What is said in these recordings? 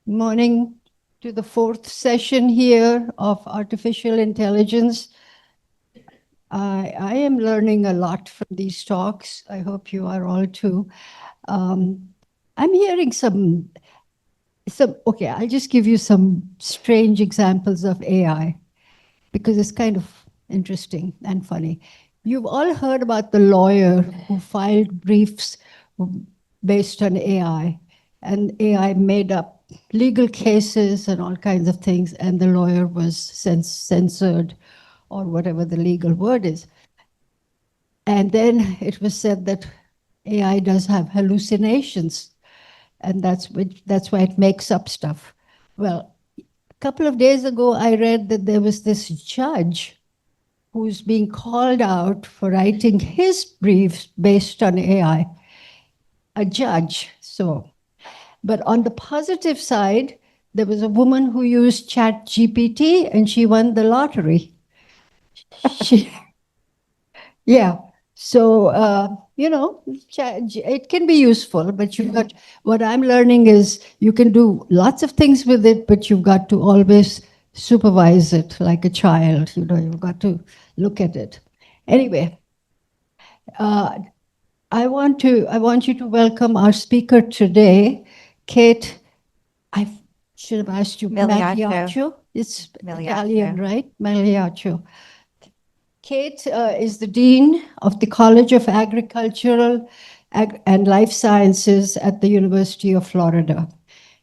Morning to the fourth session here of artificial intelligence. I am learning a lot from these talks. I hope you are all too. I'm hearing okay, I'll just give you some strange examples of AI because it's kind of interesting and funny. You've all heard about the lawyer who filed briefs based on AI, and AI made up legal cases and all kinds of things, and the lawyer was censored, or whatever the legal word is. And then it was said that AI does have hallucinations, and that's why it makes up stuff. Well, a couple of days ago, I read that there was this judge who's being called out for writing his briefs based on AI. A judge. But on the positive side, there was a woman who used Chat GPT and she won the lottery. Yeah. So, it can be useful, but what I'm learning is you can do lots of things with it, but you've got to always supervise it like a child. You've got to look at it. Anyway, uh, I want you to welcome our speaker today, Kate. I should have asked you. Migliaccio. It's Migliaccio. Italian, right? Migliaccio. Kate is the Dean of the College of Agricultural and Life Sciences at the University of Florida.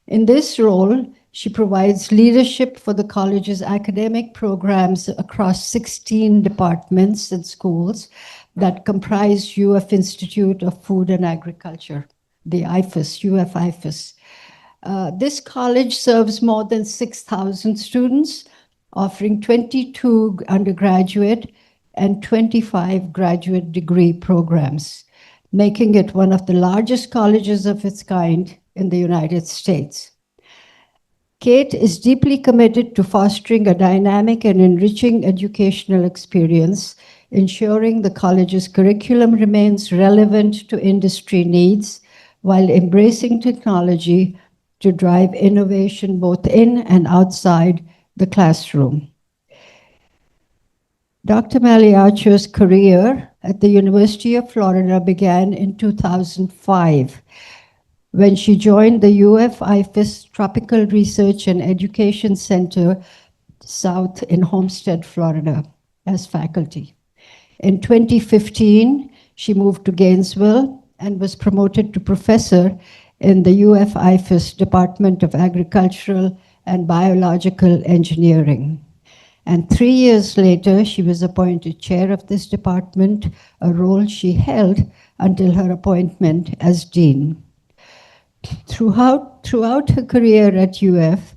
In this role, she provides leadership for the college's academic programs across 16 departments and schools that comprise UF Institute of Food and Agriculture, the IFAS, UF IFAS. This college serves more than 6,000 students, offering 22 undergraduate and 25 graduate degree programs, making it one of the largest colleges of its kind in the United States. Kate is deeply committed to fostering a dynamic and enriching educational experience, ensuring the college's curriculum remains relevant to industry needs while embracing technology to drive innovation both in and outside the classroom. Dr. Migliaccio's career at the University of Florida began in 2005 when she joined the UF IFAS Tropical Research and Education Center South in Homestead, Florida, as faculty. In 2015, she moved to Gainesville and was promoted to professor in the UF IFAS Department of Agricultural and Biological Engineering. And 3 years later, she was appointed chair of this department, a role she held until her appointment as dean. Throughout her career at UF,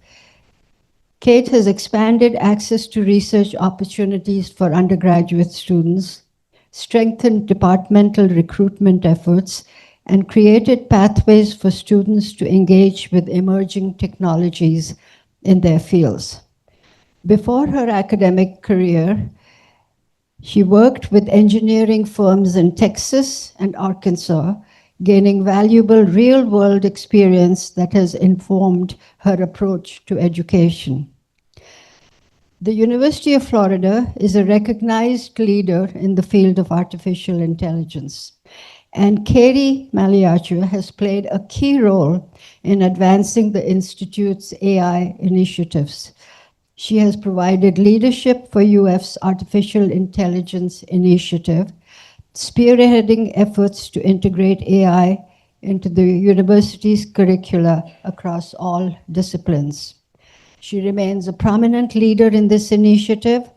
Kate has expanded access to research opportunities for undergraduate students, strengthened departmental recruitment efforts, and created pathways for students to engage with emerging technologies in their fields. Before her academic career, she worked with engineering firms in Texas and Arkansas, gaining valuable real-world experience that has informed her approach to education. The University of Florida is a recognized leader in the field of artificial intelligence, and Kati Migliaccio has played a key role in advancing the Institute's AI initiatives. She has provided leadership for UF's Artificial Intelligence Initiative, spearheading efforts to integrate AI into the university's curricula across all disciplines. She remains a prominent leader in this initiative,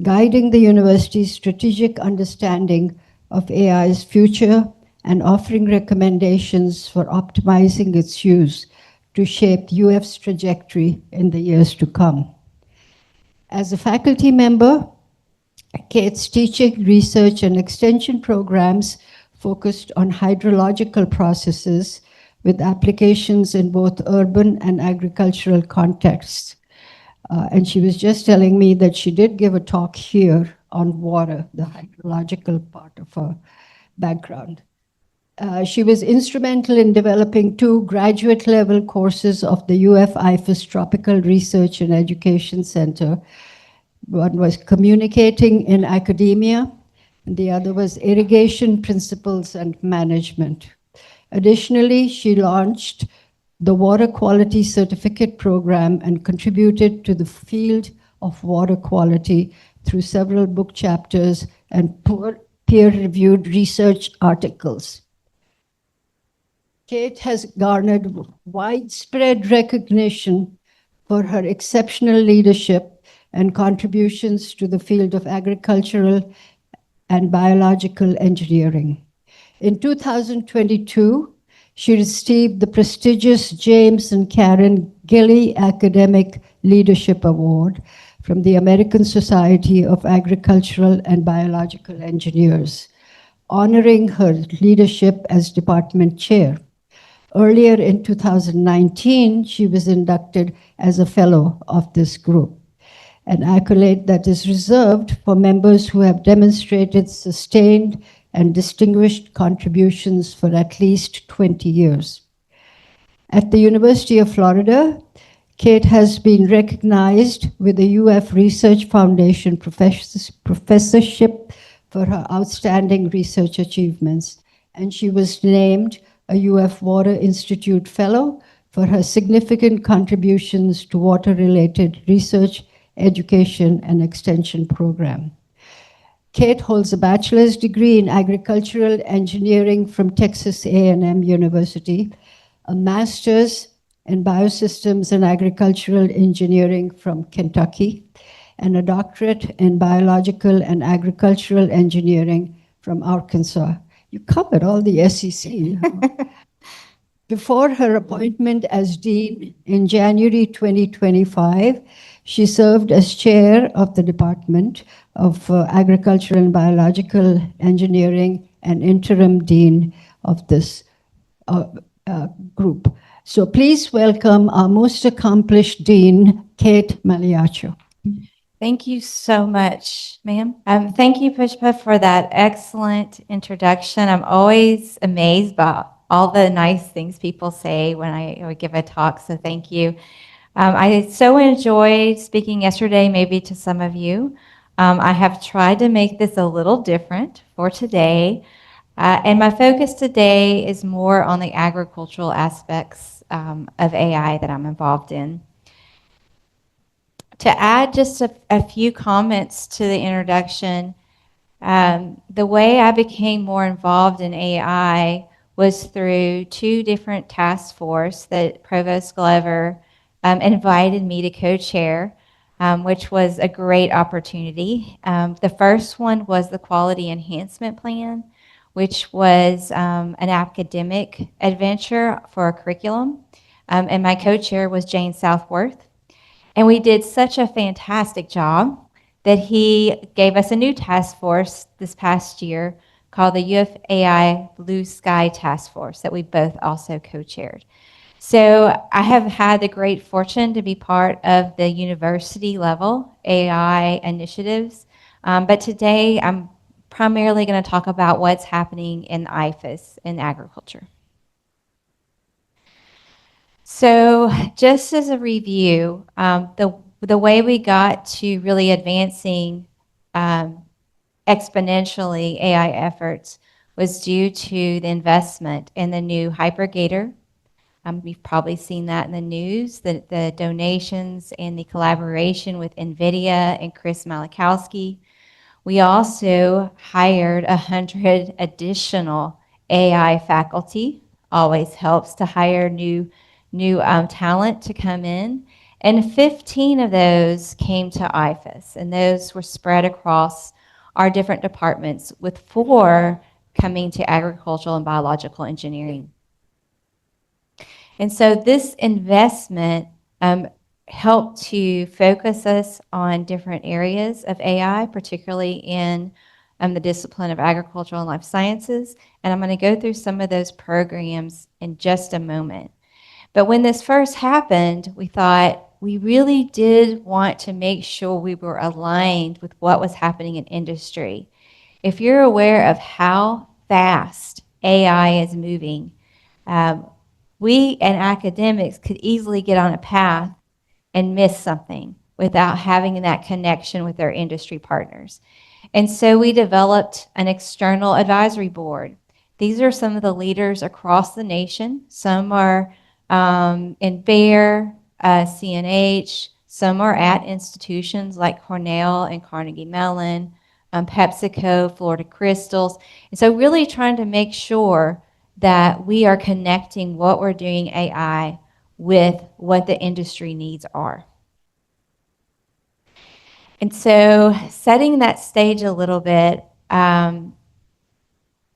guiding the university's strategic understanding of AI's future and offering recommendations for optimizing its use to shape UF's trajectory in the years to come. As a faculty member, Kate's teaching, research, and extension programs focused on hydrological processes with applications in both urban and agricultural contexts. And she was just telling me that she did give a talk here on water, the hydrological part of her background. She was instrumental in developing 2 graduate-level courses of the UF-IFAS Tropical Research and Education Center. One was Communicating in Academia, and the other was Irrigation Principles and Management. Additionally, she launched the Water Quality Certificate Program and contributed to the field of water quality through several book chapters and peer-reviewed research articles. Kate has garnered widespread recognition for her exceptional leadership and contributions to the field of agricultural and biological engineering. In 2022, she received the prestigious James and Karen Gilley Academic Leadership Award from the American Society of Agricultural and Biological Engineers, honoring her leadership as department chair. Earlier in 2019, she was inducted as a fellow of this group, an accolade that is reserved for members who have demonstrated sustained and distinguished contributions for at least 20 years. At the University of Florida, Kate has been recognized with the UF Research Foundation professorship for her outstanding research achievements, and she was named a UF Water Institute Fellow for her significant contributions to water-related research, education, and extension program. Kate holds a bachelor's degree in agricultural engineering from Texas A&M University, a master's in biosystems and agricultural engineering from Kentucky, and a doctorate in biological and agricultural engineering from Arkansas. You covered all the SEC. Before her appointment as dean in January 2025, she served as chair of the Department of Agricultural and Biological Engineering and interim dean of this group. So please welcome our most accomplished dean, Kate Migliaccio. Thank you so much, ma'am. Thank you, Pushpa, for that excellent introduction. I'm always amazed by all the nice things people say when I give a talk, so thank you. I so enjoyed speaking yesterday, maybe to some of you. I have tried to make this a little different for today, and my focus today is more on the agricultural aspects of AI that I'm involved in. To add just a few comments to the introduction, the way I became more involved in AI was through 2 different task forces that Provost Glover invited me to co-chair, which was a great opportunity. The first one was the Quality Enhancement Plan, which was an academic adventure for a curriculum, and my co-chair was Jane Southworth. And we did such a fantastic job that he gave us a new task force this past year called the UFAI Blue Sky Task Force that we both also co-chaired. So I have had the great fortune to be part of the university level AI initiatives, but today I'm primarily going to talk about what's happening in IFAS in agriculture. So just as a review, the way we got to really advancing exponentially AI efforts was due to the investment in the new HyperGator. You've probably seen that in the news, the donations and the collaboration with NVIDIA and Chris Malachowski. We also hired 100 additional AI faculty. Always helps to hire new talent to come in. And 15 of those came to IFAS, and those were spread across our different departments, with 4 coming to agricultural and biological engineering. And so this investment helped to focus us on different areas of AI, particularly in the discipline of agricultural and life sciences. And I'm going to go through some of those programs in just a moment. But when this first happened, we thought we really did want to make sure we were aligned with what was happening in industry. If you're aware of how fast AI is moving, um, we and academics could easily get on a path and miss something without having that connection with our industry partners. And so we developed an external advisory board. These are some of the leaders across the nation. Some are in Bayer, CNH, some are at institutions like Cornell and Carnegie Mellon, PepsiCo, Florida Crystals. And so really trying to make sure that we are connecting what we're doing AI with what the industry needs are. And so setting that stage a little bit, I'm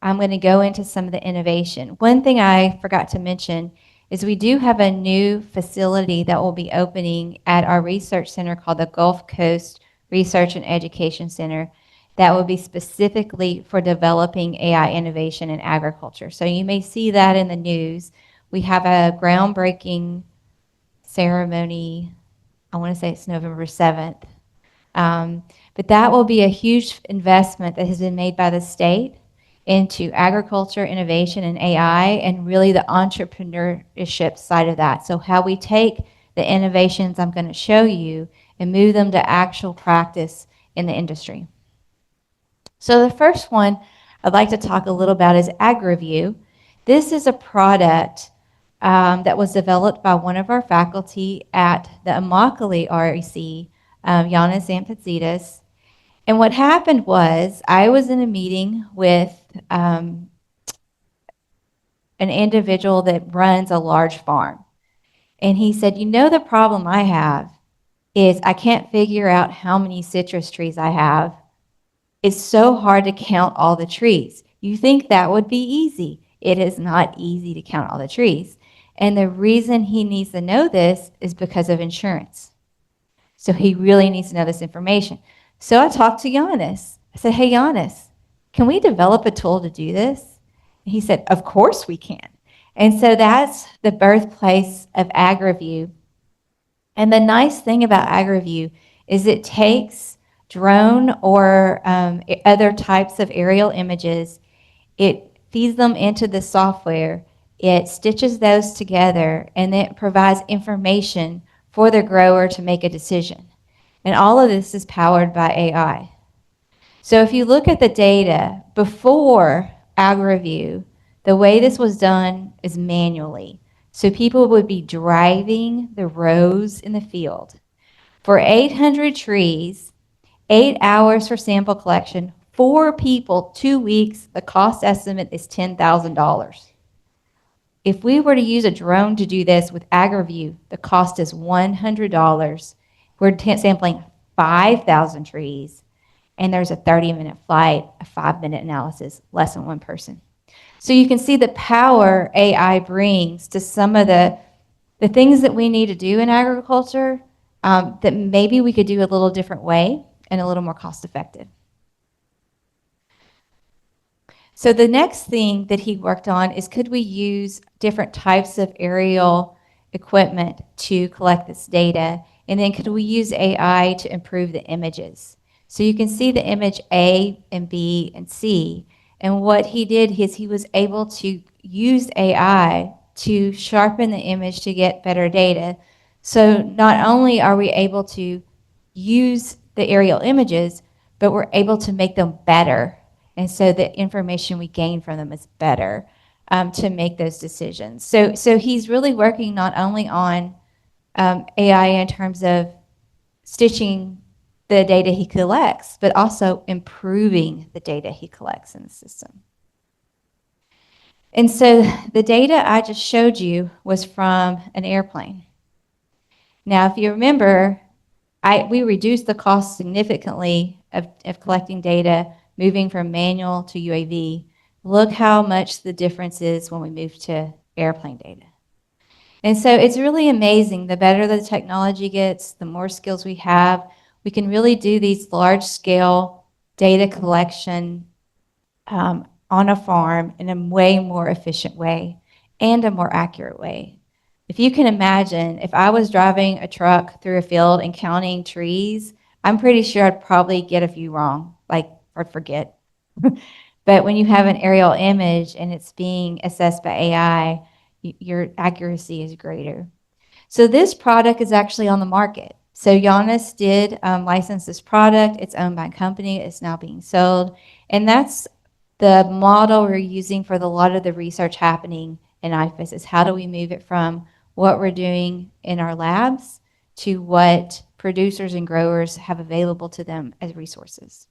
going to go into some of the innovation. One thing I forgot to mention is we do have a new facility that will be opening at our research center called the Gulf Coast Research and Education Center that will be specifically for developing AI innovation in agriculture. So you may see that in the news. We have a groundbreaking ceremony, I want to say it's November 7th. But that will be a huge investment that has been made by the state into agriculture, innovation, and AI, and really the entrepreneurship side of that. So how we take the innovations I'm going to show you and move them to actual practice in the industry. So the first one I'd like to talk a little about is AgriView. This is a product that was developed by one of our faculty at the Immokalee REC, Giannis Zampatsidis. And what happened was I was in a meeting with an individual that runs a large farm. And he said, you know, the problem I have is I can't figure out how many citrus trees I have. It's so hard to count all the trees. You think that would be easy. It is not easy to count all the trees. And the reason he needs to know this is because of insurance. So he really needs to know this information. So I talked to Giannis. I said, hey, Giannis, can we develop a tool to do this? And he said, of course we can. And so that's the birthplace of AgriView. And the nice thing about AgriView is it takes drone or other types of aerial images, it feeds them into the software, it stitches those together, and it provides information for the grower to make a decision. And all of this is powered by AI. So if you look at the data before AgriView, the way this was done is manually. So people would be driving the rows in the field. For 800 trees, 8 hours for sample collection, 4 people, 2 weeks, the cost estimate is $10,000. If we were to use a drone to do this with AgriView, the cost is $100. We're sampling 5,000 trees, and there's a 30-minute flight, a 5-minute analysis, less than one person. So you can see the power AI brings to some of the things that we need to do in agriculture that maybe we could do a little different way and a little more cost effective. So the next thing that he worked on is could we use different types of aerial equipment to collect this data? And then could we use AI to improve the images? So you can see the image A and B and C. And what he did is he was able to use AI to sharpen the image to get better data. So not only are we able to use the aerial images, but we're able to make them better. And so the information we gain from them is better to make those decisions. So he's really working not only on AI in terms of stitching the data he collects, but also improving the data he collects in the system. And so the data I just showed you was from an airplane. Now, if you remember, we reduced the cost significantly of collecting data, moving from manual to UAV. Look how much the difference is when we move to airplane data. And so it's really amazing. The better the technology gets, the more skills we have, we can really do these large-scale data collection on a farm in a way more efficient way and a more accurate way. If you can imagine, if I was driving a truck through a field and counting trees, I'm pretty sure I'd probably get a few wrong, like, or forget. But when you have an aerial image and it's being assessed by AI, your accuracy is greater. So this product is actually on the market. So Giannis did license this product. It's owned by a company. It's now being sold. And that's the model we're using for a lot of the research happening in IFAS is how do we move it from what we're doing in our labs to what producers and growers have available to them as resources.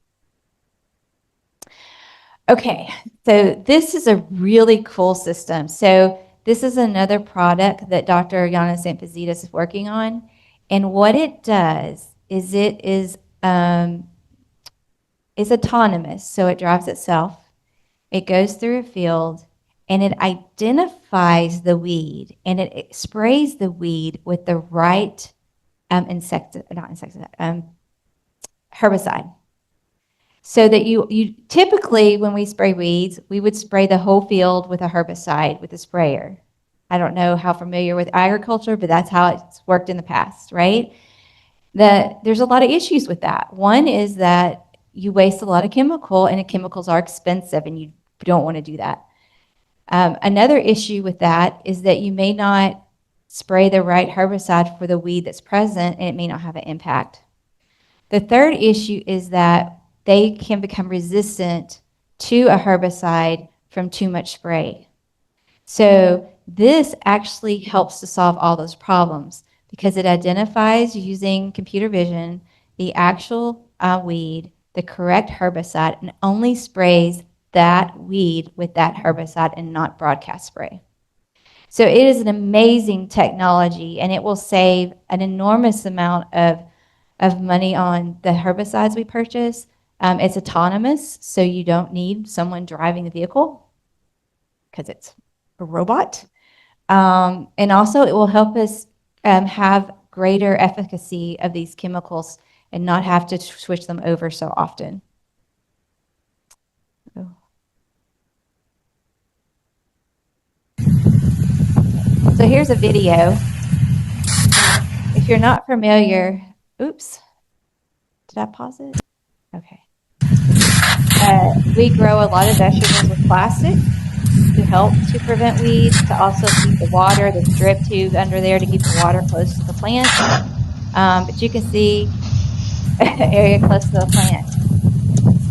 Okay, so this is a really cool system. So this is another product that Dr. Giannis Sampazidis is working on. And what it does is it is autonomous, so it drives itself. It goes through a field and it identifies the weed and it sprays the weed with the right herbicide. So that you typically, when we spray weeds, we would spray the whole field with a herbicide with a sprayer. I don't know how familiar with agriculture, but that's how it's worked in the past, right? There's a lot of issues with that. One is that you waste a lot of chemical, and the chemicals are expensive, and you don't want to do that. Another issue with that is that you may not spray the right herbicide for the weed that's present, and it may not have an impact. The third issue is that they can become resistant to a herbicide from too much spray. So this actually helps to solve all those problems because it identifies using computer vision the actual weed, the correct herbicide, and only sprays that weed with that herbicide and not broadcast spray. So it is an amazing technology, and it will save an enormous amount of money on the herbicides we purchase. It's autonomous, so you don't need someone driving the vehicle because it's a robot. And also it will help us have greater efficacy of these chemicals and not have to switch them over so often. Oh. So here's a video. If you're not familiar, oops, did I pause it? Okay. We grow a lot of vegetables with plastic to help to prevent weeds, to also keep the water, the drip tube under there to keep the water close to the plant. But you can see area close to the plant.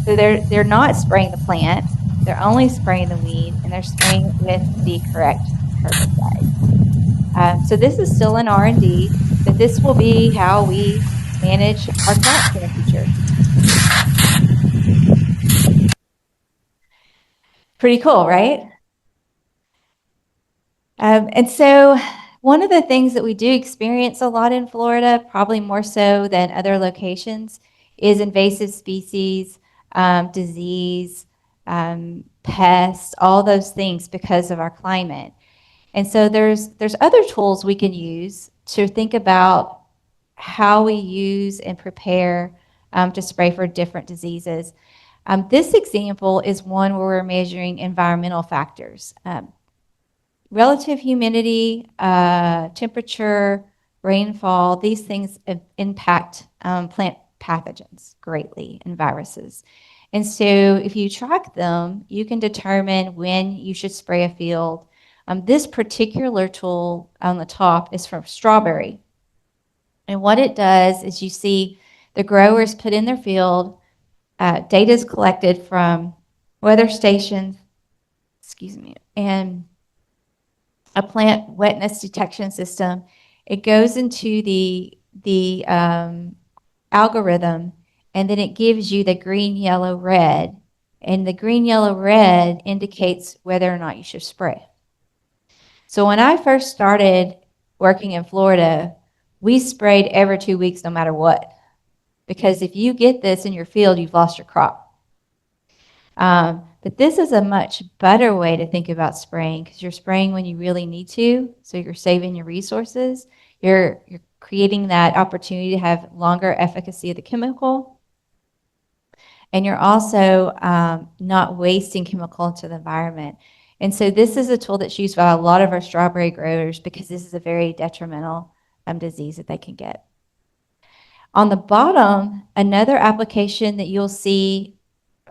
So they're not spraying the plant, they're only spraying the weed, and they're spraying with the correct herbicide. So this is still in R&D, but this will be how we manage our crops in the future. Pretty cool, right? And so one of the things that we do experience a lot in Florida, probably more so than other locations, is invasive species, disease, pests, all those things because of our climate. And so there's other tools we can use to think about how we use and prepare to spray for different diseases. This example is one where we're measuring environmental factors. Relative humidity, temperature, rainfall, these things impact plant pathogens greatly and viruses. And so if you track them, you can determine when you should spray a field. This particular tool on the top is from strawberry. And what it does is you see the growers put in their field, data is collected from weather stations, and a plant wetness detection system. It goes into the algorithm, and then it gives you the green, yellow, red. And the green, yellow, red indicates whether or not you should spray. So when I first started working in Florida, we sprayed every 2 weeks no matter what. Because if you get this in your field, you've lost your crop. But this is a much better way to think about spraying because you're spraying when you really need to, so you're saving your resources. You're creating that opportunity to have longer efficacy of the chemical. And you're also not wasting chemical into the environment. And so this is a tool that's used by a lot of our strawberry growers because this is a very detrimental disease that they can get. On the bottom, another application that you'll see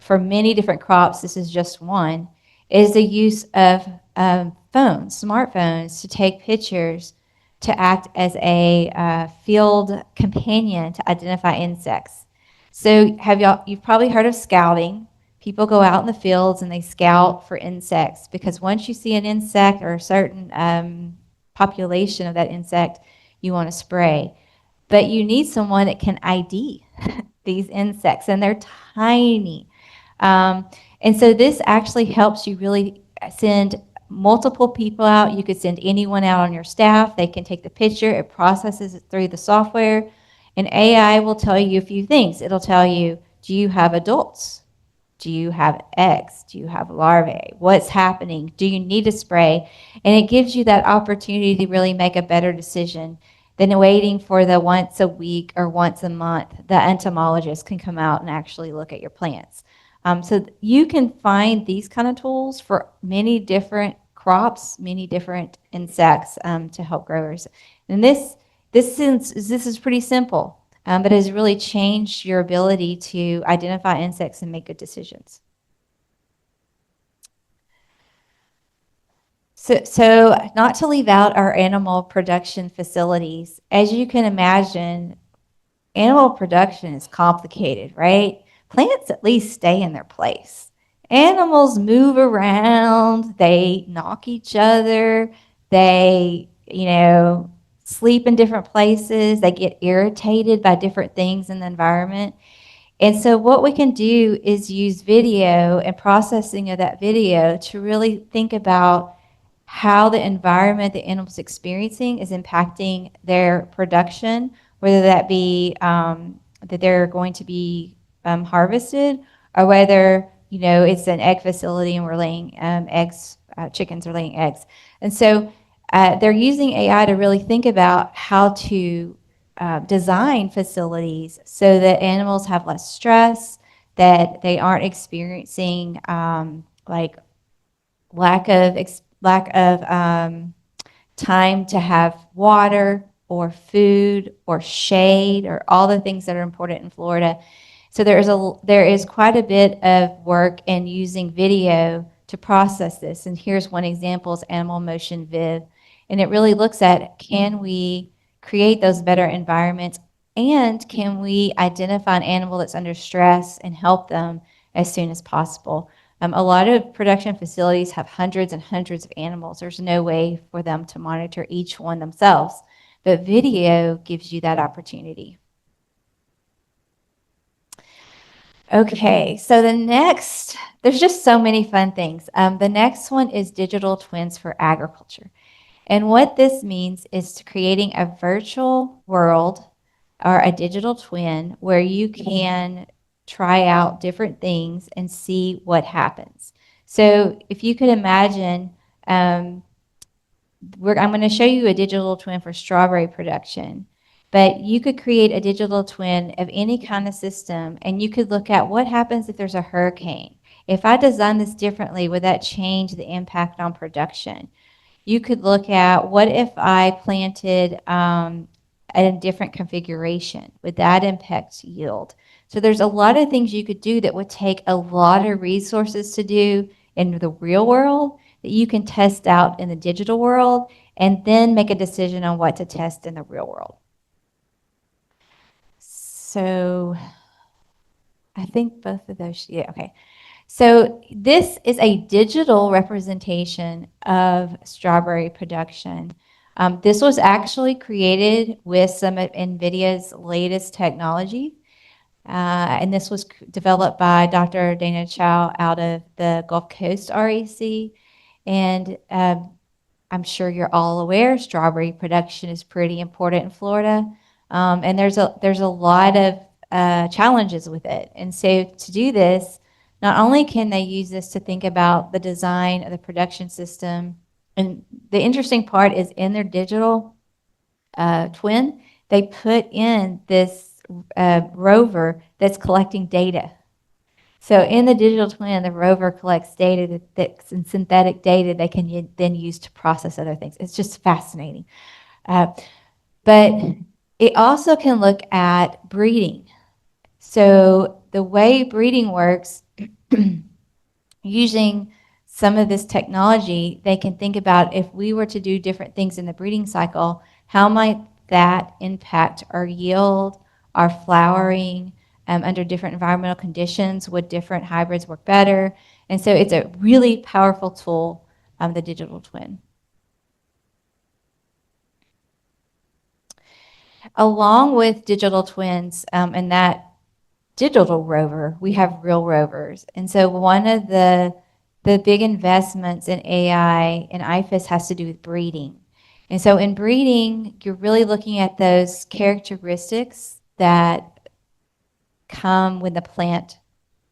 for many different crops, this is just one, is the use of phones, smartphones, to take pictures to act as a field companion to identify insects. So you've probably heard of scouting. People go out in the fields and they scout for insects because once you see an insect or a certain population of that insect, you want to spray. But you need someone that can ID these insects, and they're tiny. Um, and so this actually helps you really send multiple people out. You could send anyone out on your staff. They can take the picture. It processes it through the software. And AI will tell you a few things. It'll tell you, do you have adults? Do you have eggs? Do you have larvae? What's happening? Do you need a spray? And it gives you that opportunity to really make a better decision than waiting for the once a week or once a month. The entomologist can come out and actually look at your plants. So you can find these kind of tools for many different crops, many different insects to help growers. And this is pretty simple, but it has really changed your ability to identify insects and make good decisions. So not to leave out our animal production facilities, as you can imagine, animal production is complicated, right? Plants at least stay in their place. Animals move around, they knock each other, they, sleep in different places, they get irritated by different things in the environment. And so what we can do is use video and processing of that video to really think about how the environment the animal's experiencing is impacting their production, whether that be that they're going to be harvested, or whether it's an egg facility and we're laying eggs, chickens are laying eggs. And so they're using AI to really think about how to design facilities so that animals have less stress, that they aren't experiencing like lack of time to have water or food or shade or all the things that are important in Florida. So there is quite a bit of work in using video to process this. And here's one example: is Animal Motion Viv, and it really looks at, can we create those better environments, and can we identify an animal that's under stress and help them as soon as possible. A lot of production facilities have hundreds and hundreds of animals. There's no way for them to monitor each one themselves, but video gives you that opportunity. Okay, so there's just so many fun things. The next one is digital twins for agriculture. And what this means is creating a virtual world or a digital twin where you can try out different things and see what happens. So if you could imagine, I'm going to show you a digital twin for strawberry production, but you could create a digital twin of any kind of system, and you could look at what happens if there's a hurricane. If I design this differently, would that change the impact on production? You could look at, what if I planted a different configuration? Would that impact yield? So there's a lot of things you could do that would take a lot of resources to do in the real world that you can test out in the digital world and then make a decision on what to test in the real world. So I think both of those, yeah, okay. So this is a digital representation of strawberry production. This was actually created with some of NVIDIA's latest technology. And this was developed by Dr. Dana Chow out of the Gulf Coast REC. And I'm sure you're all aware, strawberry production is pretty important in Florida. And there's a lot of challenges with it. And so to do this, not only can they use this to think about the design of the production system, and the interesting part is in their digital twin, they put in this rover that's collecting data. So in the digital twin, the rover collects data that's in synthetic data they can then use to process other things. It's just fascinating. But it also can look at breeding. So the way breeding works using some of this technology, they can think about if we were to do different things in the breeding cycle, how might that impact our yield, our flowering, under different environmental conditions? Would different hybrids work better? And so it's a really powerful tool, the digital twin. Along with digital twins and that digital rover, we have real rovers. And so one of the big investments in AI and IFAS has to do with breeding. And so in breeding, you're really looking at those characteristics that come when the plant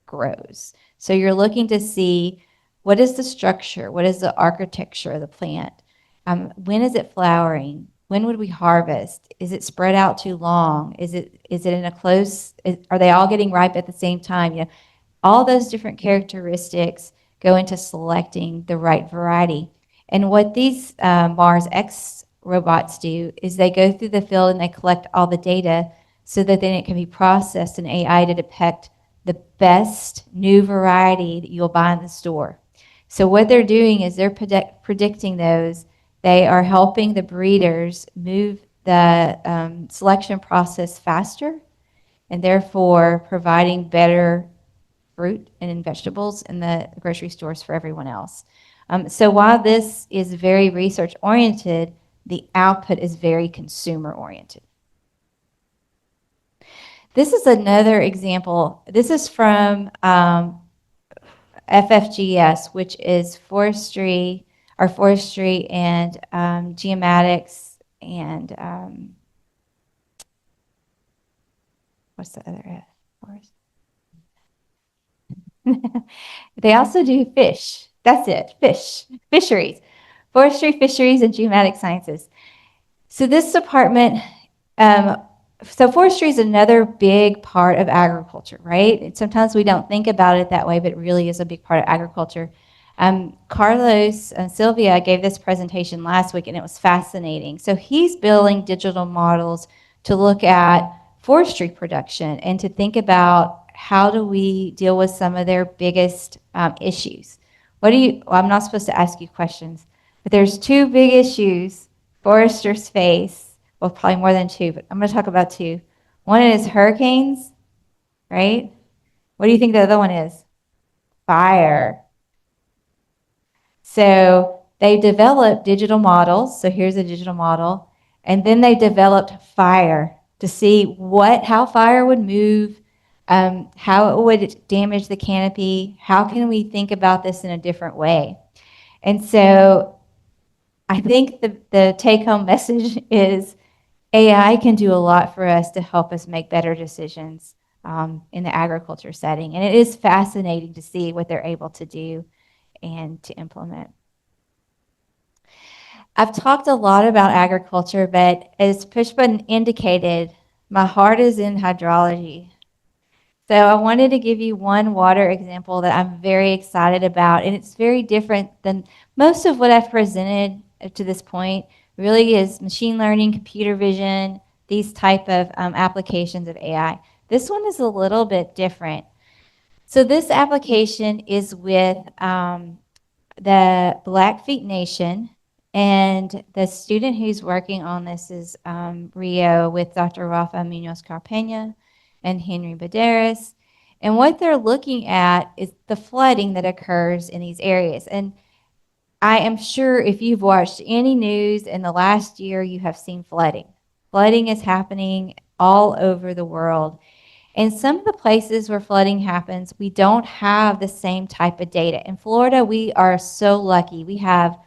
grows. So you're looking to see what is the structure, what is the architecture of the plant, when is it flowering, when would we harvest, is it spread out too long, is it in a close, are they all getting ripe at the same time? You know, all those different characteristics go into selecting the right variety. And what these Mars X robots do is they go through the field and they collect all the data so that then it can be processed in AI to detect the best new variety that you'll buy in the store. So what they're doing is they're predicting those. They are helping the breeders move the selection process faster and therefore providing better fruit and vegetables in the grocery stores for everyone else. So while this is very research oriented, the output is very consumer oriented. This is another example. This is from FFGS, which is forestry and geomatics and what's the other F? Forest. They also do fish. That's it, fisheries, forestry, fisheries, and geomatic sciences. So this department, so forestry is another big part of agriculture, right? Sometimes we don't think about it that way, but it really is a big part of agriculture. Carlos and Sylvia gave this presentation last week, and it was fascinating. So he's building digital models to look at forestry production and to think about how do we deal with some of their biggest issues. Well, I'm not supposed to ask you questions, but there's two big issues foresters face. Well, probably more than two, but I'm going to talk about two. One is hurricanes, right? What do you think the other one is? Fire. So they developed digital models. So here's a digital model. And then they developed fire to see how fire would move, how it would damage the canopy. How can we think about this in a different way? And so I think the take-home message is AI can do a lot for us to help us make better decisions in the agriculture setting. And it is fascinating to see what they're able to do and to implement. I've talked a lot about agriculture, but as Pushpa indicated, my heart is in hydrology. So I wanted to give you one water example that I'm very excited about, and it's very different than most of what I've presented to this point. Really is machine learning, computer vision, these type of applications of AI. This one is a little bit different. So this application is with the Blackfeet Nation, and the student who's working on this is Rio with Dr. Rafa Munoz Carpena and Henry Baderas. And what they're looking at is the flooding that occurs in these areas. And I am sure if you've watched any news in the last year, you have seen flooding. Flooding is happening all over the world. And some of the places where flooding happens, we don't have the same type of data. In Florida, we are so lucky. We have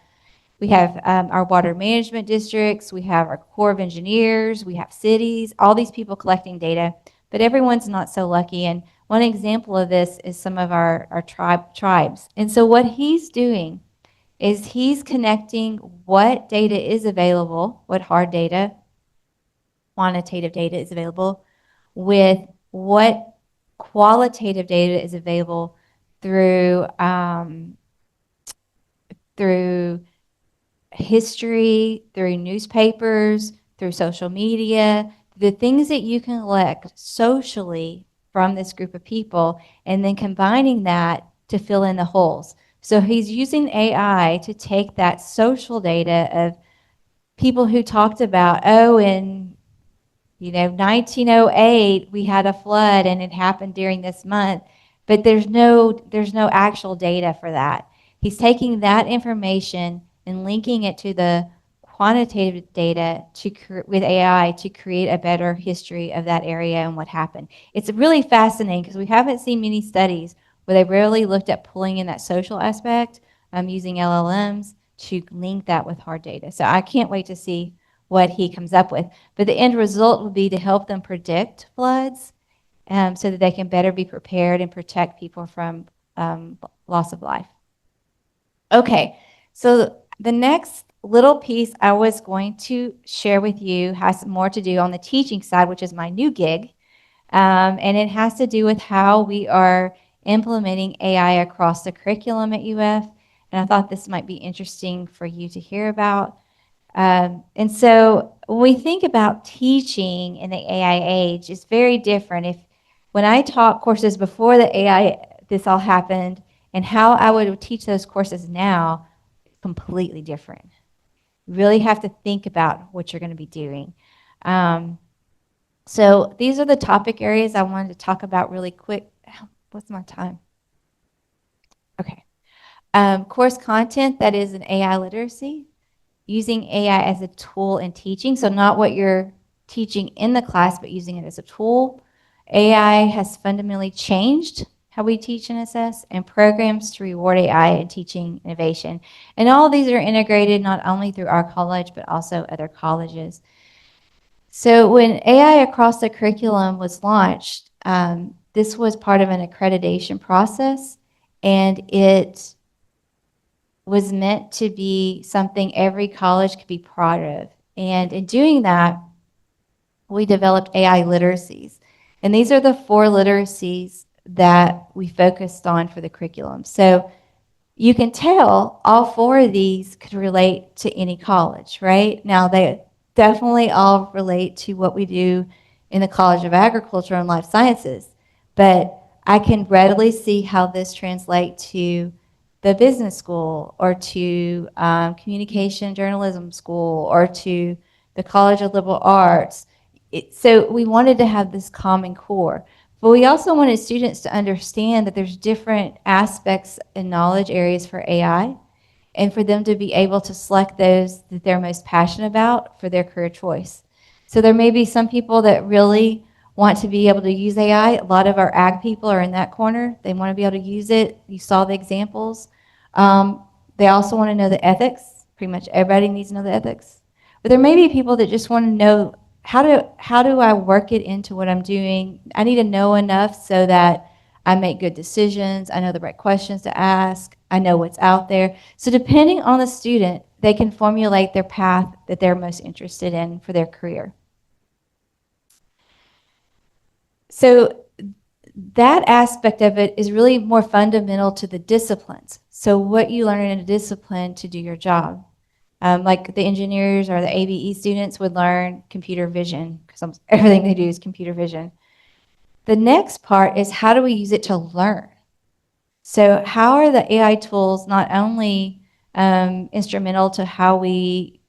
our water management districts, we have our Corps of Engineers, we have cities, all these people collecting data, but everyone's not so lucky. And one example of this is some of our tribes. And so what he's doing is he's connecting what data is available, what hard data, quantitative data is available, with what qualitative data is available through history, through newspapers, through social media, the things that you can collect socially from this group of people and then combining that to fill in the holes. So he's using AI to take that social data of people who talked about, oh, in 1908 we had a flood and it happened during this month, but there's no actual data for that. He's taking that information and linking it to the quantitative data with AI to create a better history of that area and what happened. It's really fascinating because we haven't seen many studies where they really looked at pulling in that social aspect using LLMs to link that with hard data. So I can't wait to see what he comes up with. But the end result will be to help them predict floods so that they can better be prepared and protect people from loss of life. Okay, so the next little piece I was going to share with you has more to do on the teaching side, which is my new gig. And it has to do with how we are implementing AI across the curriculum at UF. And I thought this might be interesting for you to hear about. And so when we think about teaching in the AI age, it's very different. When I taught courses before the AI, this all happened, and how I would teach those courses now, completely different. You really have to think about what you're going to be doing. So these are the topic areas I wanted to talk about really quick. What's my time? Okay. Course content that is an AI literacy. Using AI as a tool in teaching, so not what you're teaching in the class, but using it as a tool. AI has fundamentally changed how we teach and assess, and programs to reward AI and teaching innovation. And all of these are integrated not only through our college, but also other colleges. So when AI across the curriculum was launched, this was part of an accreditation process, and it was meant to be something every college could be proud of. And in doing that, we developed AI literacies. And these are the 4 literacies that we focused on for the curriculum. So you can tell all 4 of these could relate to any college, right? Now, they definitely all relate to what we do in the College of Agriculture and Life Sciences. But I can readily see how this translates to the business school or to communication journalism school or to the College of Liberal Arts. So we wanted to have this common core. But we also wanted students to understand that there's different aspects and knowledge areas for AI and for them to be able to select those that they're most passionate about for their career choice. So there may be some people that really want to be able to use AI. A lot of our ag people are in that corner. They want to be able to use it. You saw the examples. They also want to know the ethics. Pretty much everybody needs to know the ethics. But there may be people that just want to know how do I work it into what I'm doing? I need to know enough so that I make good decisions. I know the right questions to ask. I know what's out there. So depending on the student, they can formulate their path that they're most interested in for their career. So that aspect of it is really more fundamental to the disciplines. So what you learn in a discipline to do your job. Like the engineers or the ABE students would learn computer vision because everything they do is computer vision. The next part is how do we use it to learn? So how are the AI tools not only instrumental to how we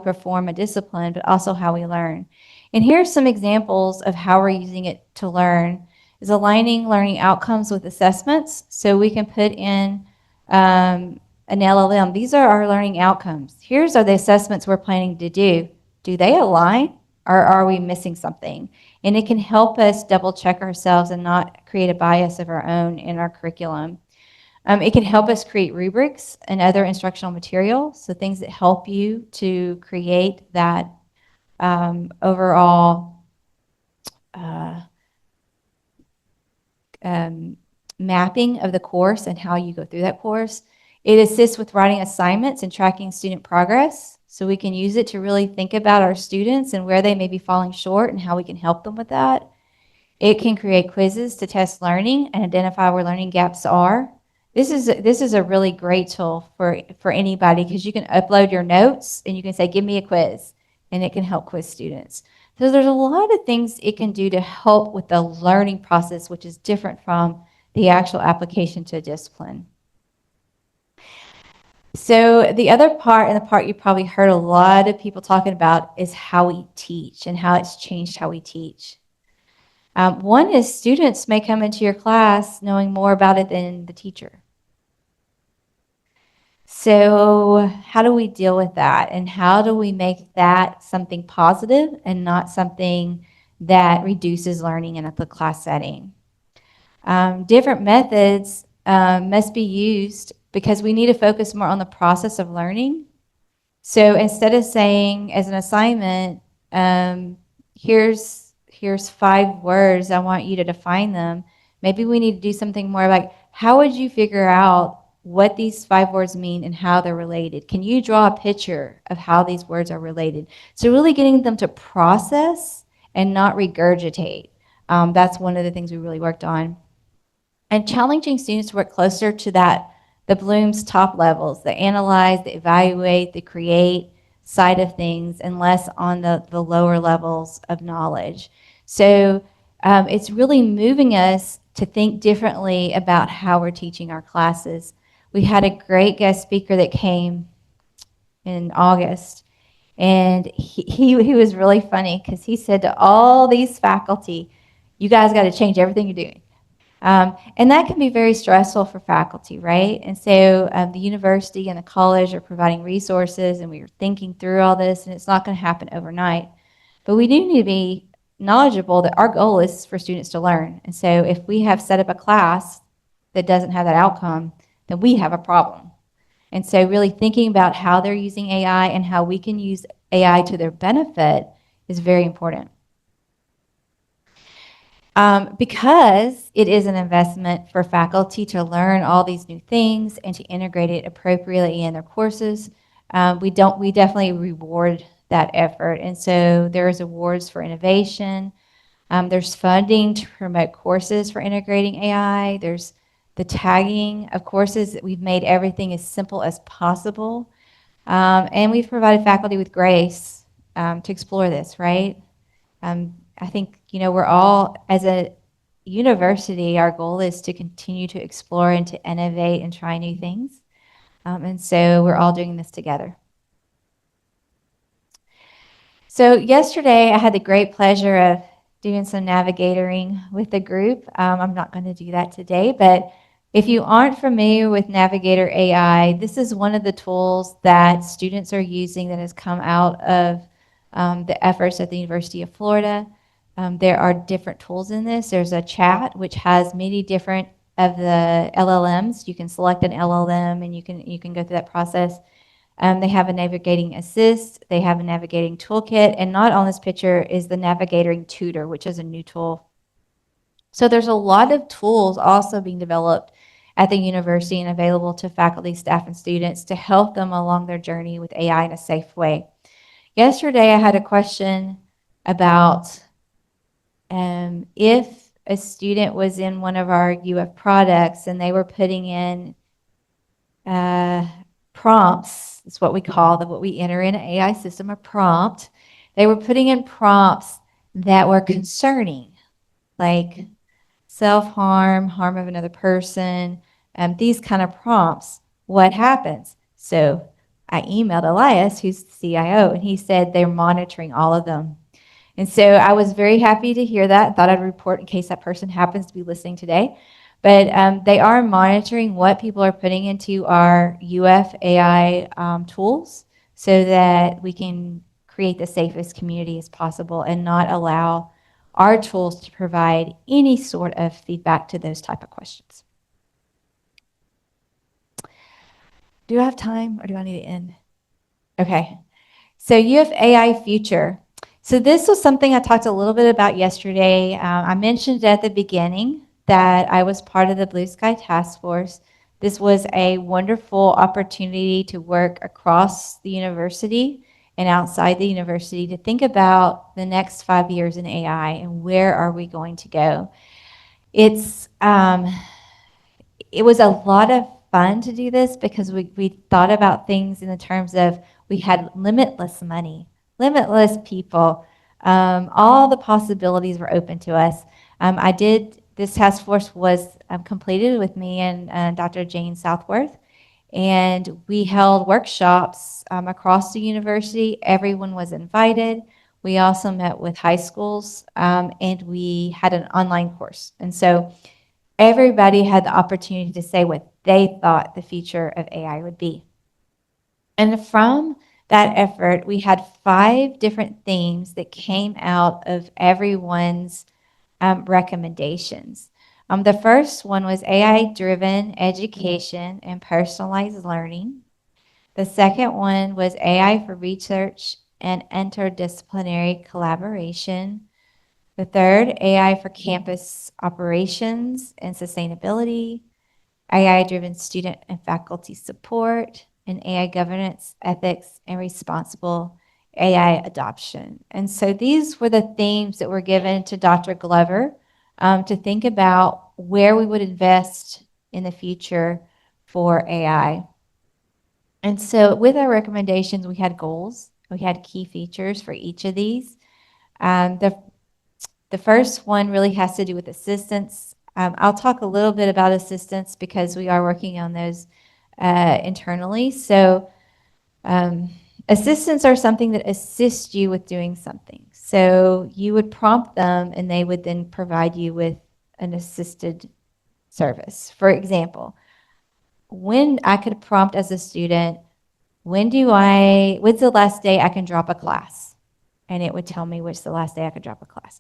perform a discipline, but also how we learn? And here are some examples of how we're using it to learn. Is aligning learning outcomes with assessments. So we can put in an LLM. These are our learning outcomes. Here's are the assessments we're planning to do. Do they align or are we missing something? And it can help us double check ourselves and not create a bias of our own in our curriculum. It can help us create rubrics and other instructional material, so things that help you to create that overall mapping of the course and how you go through that course. It assists with writing assignments and tracking student progress, so we can use it to really think about our students and where they may be falling short and how we can help them with that. It can create quizzes to test learning and identify where learning gaps are. This is a really great tool for anybody because you can upload your notes and you can say, give me a quiz, and it can help quiz students. So there's a lot of things it can do to help with the learning process, which is different from the actual application to a discipline. So the other part, and the part you probably heard a lot of people talking about, is how we teach and how it's changed how we teach. One is students may come into your class knowing more about it than the teacher. So how do we deal with that? And how do we make that something positive and not something that reduces learning in a class setting? Different methods must be used because we need to focus more on the process of learning. So instead of saying as an assignment, here's 5 words, I want you to define them, maybe we need to do something more like, how would you figure out what these 5 words mean and how they're related? Can you draw a picture of how these words are related? So really getting them to process and not regurgitate. That's one of the things we really worked on. And challenging students to work closer to the Bloom's top levels, the analyze, the evaluate, the create side of things, and less on the lower levels of knowledge. So it's really moving us to think differently about how we're teaching our classes. We had a great guest speaker that came in August, and he was really funny because he said to all these faculty, you guys got to change everything you're doing. And that can be very stressful for faculty, right? And so the university and the college are providing resources, and we are thinking through all this, and it's not going to happen overnight. But we do need to be knowledgeable that our goal is for students to learn. And so if we have set up a class that doesn't have that outcome, then we have a problem. And so really thinking about how they're using AI and how we can use AI to their benefit is very important. Because it is an investment for faculty to learn all these new things and to integrate it appropriately in their courses, we definitely reward that effort. And so there's awards for innovation. There's funding to promote courses for integrating AI. There's the tagging of courses. We've made everything as simple as possible. And we've provided faculty with grace to explore this, right? I think, we're all, as a university, our goal is to continue to explore and to innovate and try new things. And so we're all doing this together. So yesterday, I had the great pleasure of doing some navigatoring with the group. I'm not going to do that today, but if you aren't familiar with Navigator AI, this is one of the tools that students are using that has come out of the efforts at the University of Florida. There are different tools in this. There's a chat, which has many different of the LLMs. You can select an LLM and you can go through that process. They have a navigating assist, they have a navigating toolkit, and not on this picture is the navigating tutor, which is a new tool. So there's a lot of tools also being developed at the university and available to faculty, staff, and students to help them along their journey with AI in a safe way. Yesterday, I had a question about if a student was in one of our UF products and they were putting in prompts, it's what we call what we enter in an AI system, a prompt. They were putting in prompts that were concerning, like self-harm, harm of another person, these kind of prompts. What happens? So I emailed Elias, who's the CIO, and he said they're monitoring all of them. And so I was very happy to hear that. Thought I'd report in case that person happens to be listening today. But they are monitoring what people are putting into our UF AI tools so that we can create the safest community as possible and not allow our tools to provide any sort of feedback to those type of questions. Do I have time or do I need to end? Okay. So UF AI future. So this was something I talked a little bit about yesterday. I mentioned at the beginning that I was part of the Blue Sky Task Force. This was a wonderful opportunity to work across the university and outside the university to think about the next 5 years in AI and where are we going to go. It was a lot of fun to do this because we thought about things in the terms of we had limitless money, limitless people, All the possibilities were open to us. This task force was completed with me and Dr. Jane Southworth, and we held workshops across the university. Everyone was invited. We also met with high schools, and we had an online course. And so everybody had the opportunity to say what they thought the future of AI would be. And from that effort, we had 5 different themes that came out of everyone's recommendations. The first one was AI-driven education and personalized learning. The second one was AI for research and interdisciplinary collaboration. The third, AI for campus operations and sustainability. AI-driven student and faculty support, and AI governance, ethics, and responsible AI adoption. And so these were the themes that were given to Dr. Glover to think about where we would invest in the future for AI. And so with our recommendations, we had goals. We had key features for each of these. The first one really has to do with assistance. I'll talk a little bit about assistance because we are working on those internally. So assistants are something that assist you with doing something. So you would prompt them and they would then provide you with an assisted service. For example, when I could prompt as a student, when's the last day I can drop a class? And it would tell me which the last day I could drop a class.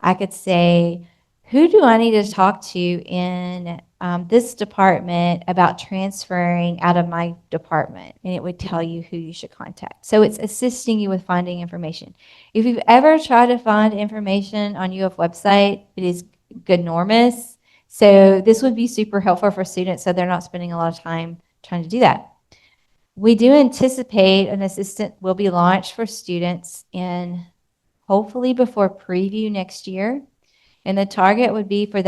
I could say, who do I need to talk to in this department about transferring out of my department? And it would tell you who you should contact. So it's assisting you with finding information. If you've ever tried to find information on UF website, it is ginormous. So this would be super helpful for students so they're not spending a lot of time trying to do that. We do anticipate an assistant will be launched for students in hopefully before preview next year. And the target would be for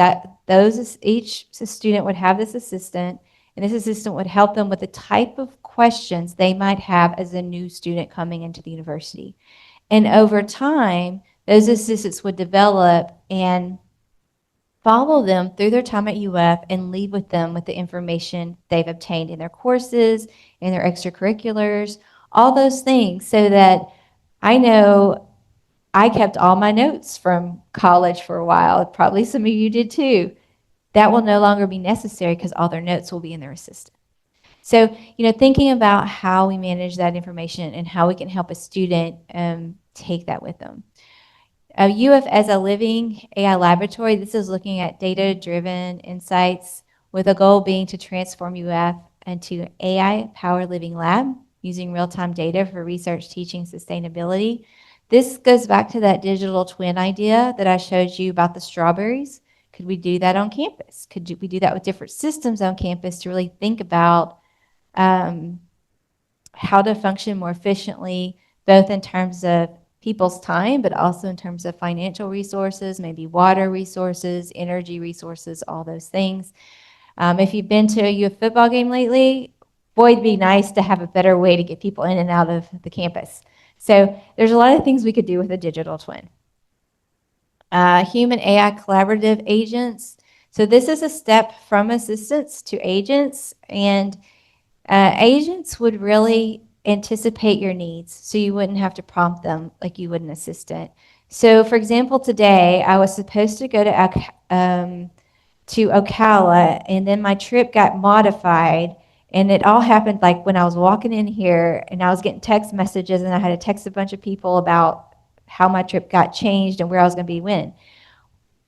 each student would have this assistant, and this assistant would help them with the type of questions they might have as a new student coming into the university. And over time, those assistants would develop and follow them through their time at UF and leave with them with the information they've obtained in their courses, in their extracurriculars, all those things, so that I know I kept all my notes from college for a while. Probably some of you did too. That will no longer be necessary because all their notes will be in their assistant. So, thinking about how we manage that information and how we can help a student take that with them. UF as a living AI laboratory, this is looking at data-driven insights with a goal being to transform UF into AI-powered living lab using real-time data for research, teaching, sustainability. This goes back to that digital twin idea that I showed you about the strawberries. Could we do that on campus? Could we do that with different systems on campus to really think about how to function more efficiently, both in terms of people's time, but also in terms of financial resources, maybe water resources, energy resources, all those things. If you've been to a UF football game lately, boy, it'd be nice to have a better way to get people in and out of the campus. So there's a lot of things we could do with a digital twin. Human AI collaborative agents. So this is a step from assistants to agents, and agents would really anticipate your needs, so you wouldn't have to prompt them like you would an assistant. So, for example, today I was supposed to go to Ocala, and then my trip got modified, and it all happened like when I was walking in here, and I was getting text messages, and I had to text a bunch of people about how my trip got changed and where I was going to be when.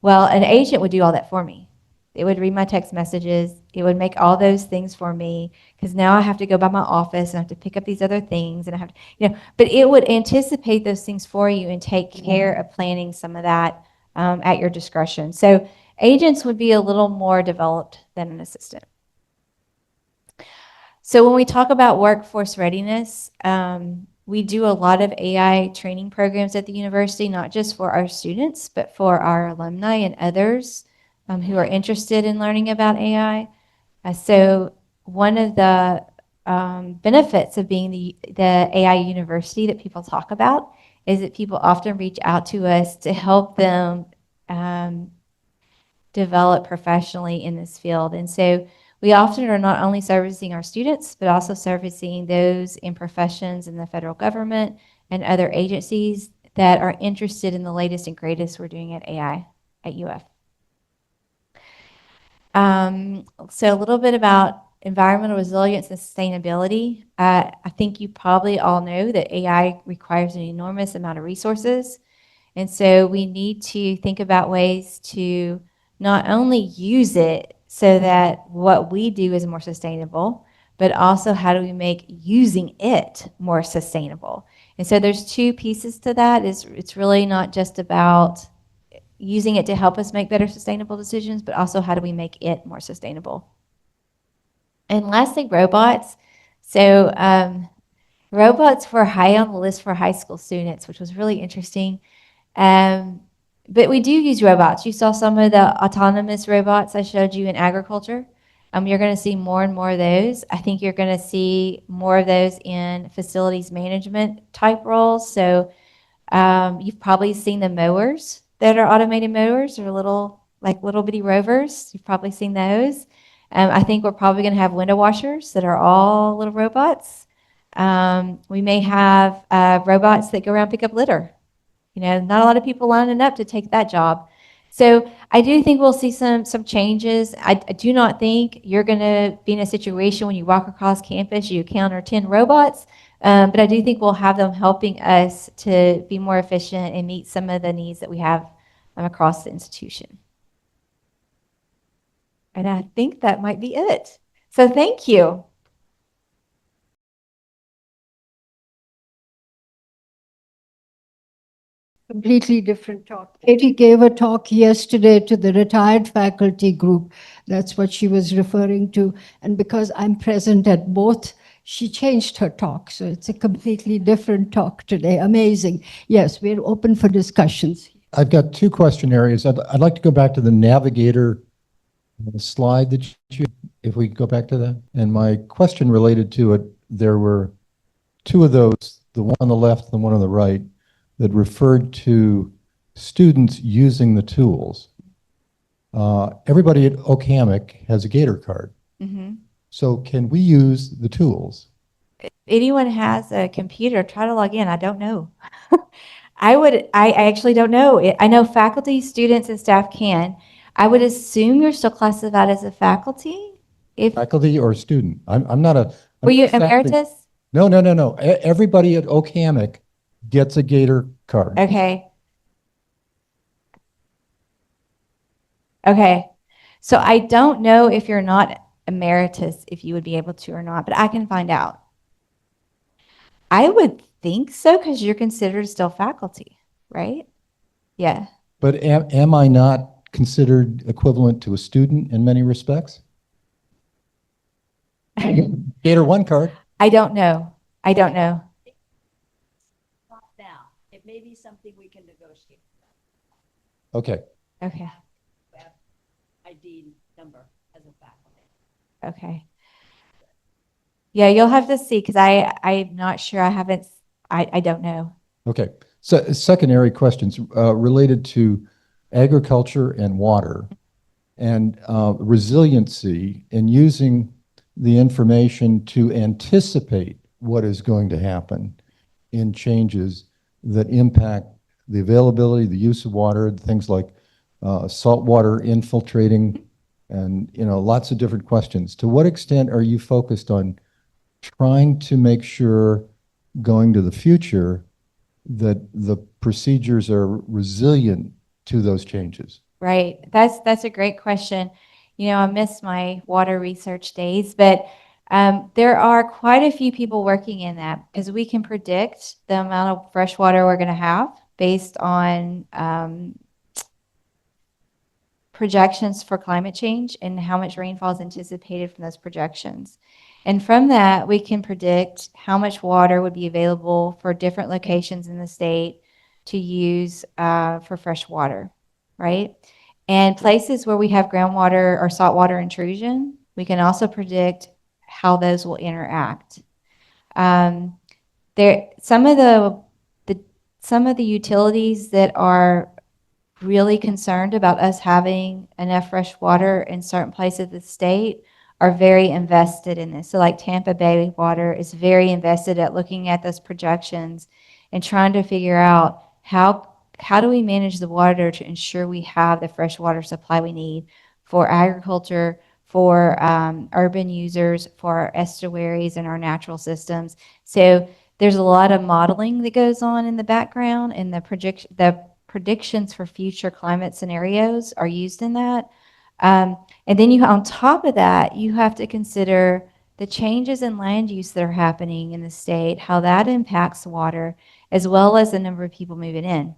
Well, an agent would do all that for me. It would read my text messages. It would make all those things for me, because now I have to go by my office and I have to pick up these other things, and I have to, but it would anticipate those things for you and take care of planning some of that at your discretion. So agents would be a little more developed than an assistant. So when we talk about workforce readiness, we do a lot of AI training programs at the university, not just for our students, but for our alumni and others who are interested in learning about AI. So one of the benefits of being the AI university that people talk about is that people often reach out to us to help them develop professionally in this field. And so we often are not only servicing our students, but also servicing those in professions in the federal government and other agencies that are interested in the latest and greatest we're doing at AI at UF. So a little bit about environmental resilience and sustainability. I think you probably all know that AI requires an enormous amount of resources. And so we need to think about ways to not only use it so that what we do is more sustainable, but also how do we make using it more sustainable? And so there's two pieces to that. It's really not just about using it to help us make better sustainable decisions, but also how do we make it more sustainable? And lastly, robots. So robots were high on the list for high school students, which was really interesting. But we do use robots. You saw some of the autonomous robots I showed you in agriculture. You're going to see more and more of those. I think you're going to see more of those in facilities management type roles. So you've probably seen the mowers that are automated mowers or little bitty rovers. You've probably seen those. I think we're probably going to have window washers that are all little robots. We may have robots that go around and pick up litter. You know, not a lot of people lining up to take that job. So I do think we'll see some changes. I do not think you're going to be in a situation when you walk across campus, you encounter 10 robots. But I do think we'll have them helping us to be more efficient and meet some of the needs that we have across the institution. And I think that might be it. So thank you. Completely different talk. Katie gave a talk yesterday to the retired faculty group. That's what she was referring to. And because I'm present at both, she changed her talk. So it's a completely different talk today. Amazing. Yes, we're open for discussions. I've got two question areas. I'd like to go back to the navigator slide that you, if we go back to that. And my question related to it, there were two of those, the one on the left and the one on the right, that referred to students using the tools. Everybody at Oak-Hammock has a Gator card. Mm-hmm. So can we use the tools? If anyone has a computer, try to log in. I don't know. I actually don't know. I know faculty, students, and staff can. I would assume you're still classified as a faculty. If Faculty or student? I'm not a. were you I'm not emeritus? No. Everybody at Oak-Hammock gets a Gator card. Okay. Okay. So I don't know if you're not emeritus, if you would be able to or not, but I can find out. I would think so because you're considered still faculty, right? Yeah. But am I not considered equivalent to a student in many respects? Gator 1 card. I don't know. I don't know. Not now. It may be something we can negotiate. Okay. Okay. ID number as a faculty. Okay. Yeah, you'll have to see because I'm not sure. I don't know. Okay. So secondary questions related to agriculture and water and resiliency and using the information to anticipate what is going to happen in changes that impact the availability, the use of water, things like salt water infiltrating, and lots of different questions. To what extent are you focused on trying to make sure going to the future that the procedures are resilient to those changes? Right. That's a great question. I miss my water research days, but there are quite a few people working in that because we can predict the amount of fresh water we're going to have based on projections for climate change and how much rainfall is anticipated from those projections. And from that, we can predict how much water would be available for different locations in the state to use for fresh water, right? And places where we have groundwater or saltwater intrusion, we can also predict how those will interact. Some of the some of the utilities that are really concerned about us having enough fresh water in certain places of the state are very invested in this. So like Tampa Bay Water is very invested at looking at those projections and trying to figure out how do we manage the water to ensure we have the fresh water supply we need for agriculture, for urban users, for our estuaries and our natural systems. So there's a lot of modeling that goes on in the background, and the predictions for future climate scenarios are used in that. And then on top of that, you have to consider the changes in land use that are happening in the state, how that impacts water, as well as the number of people moving in.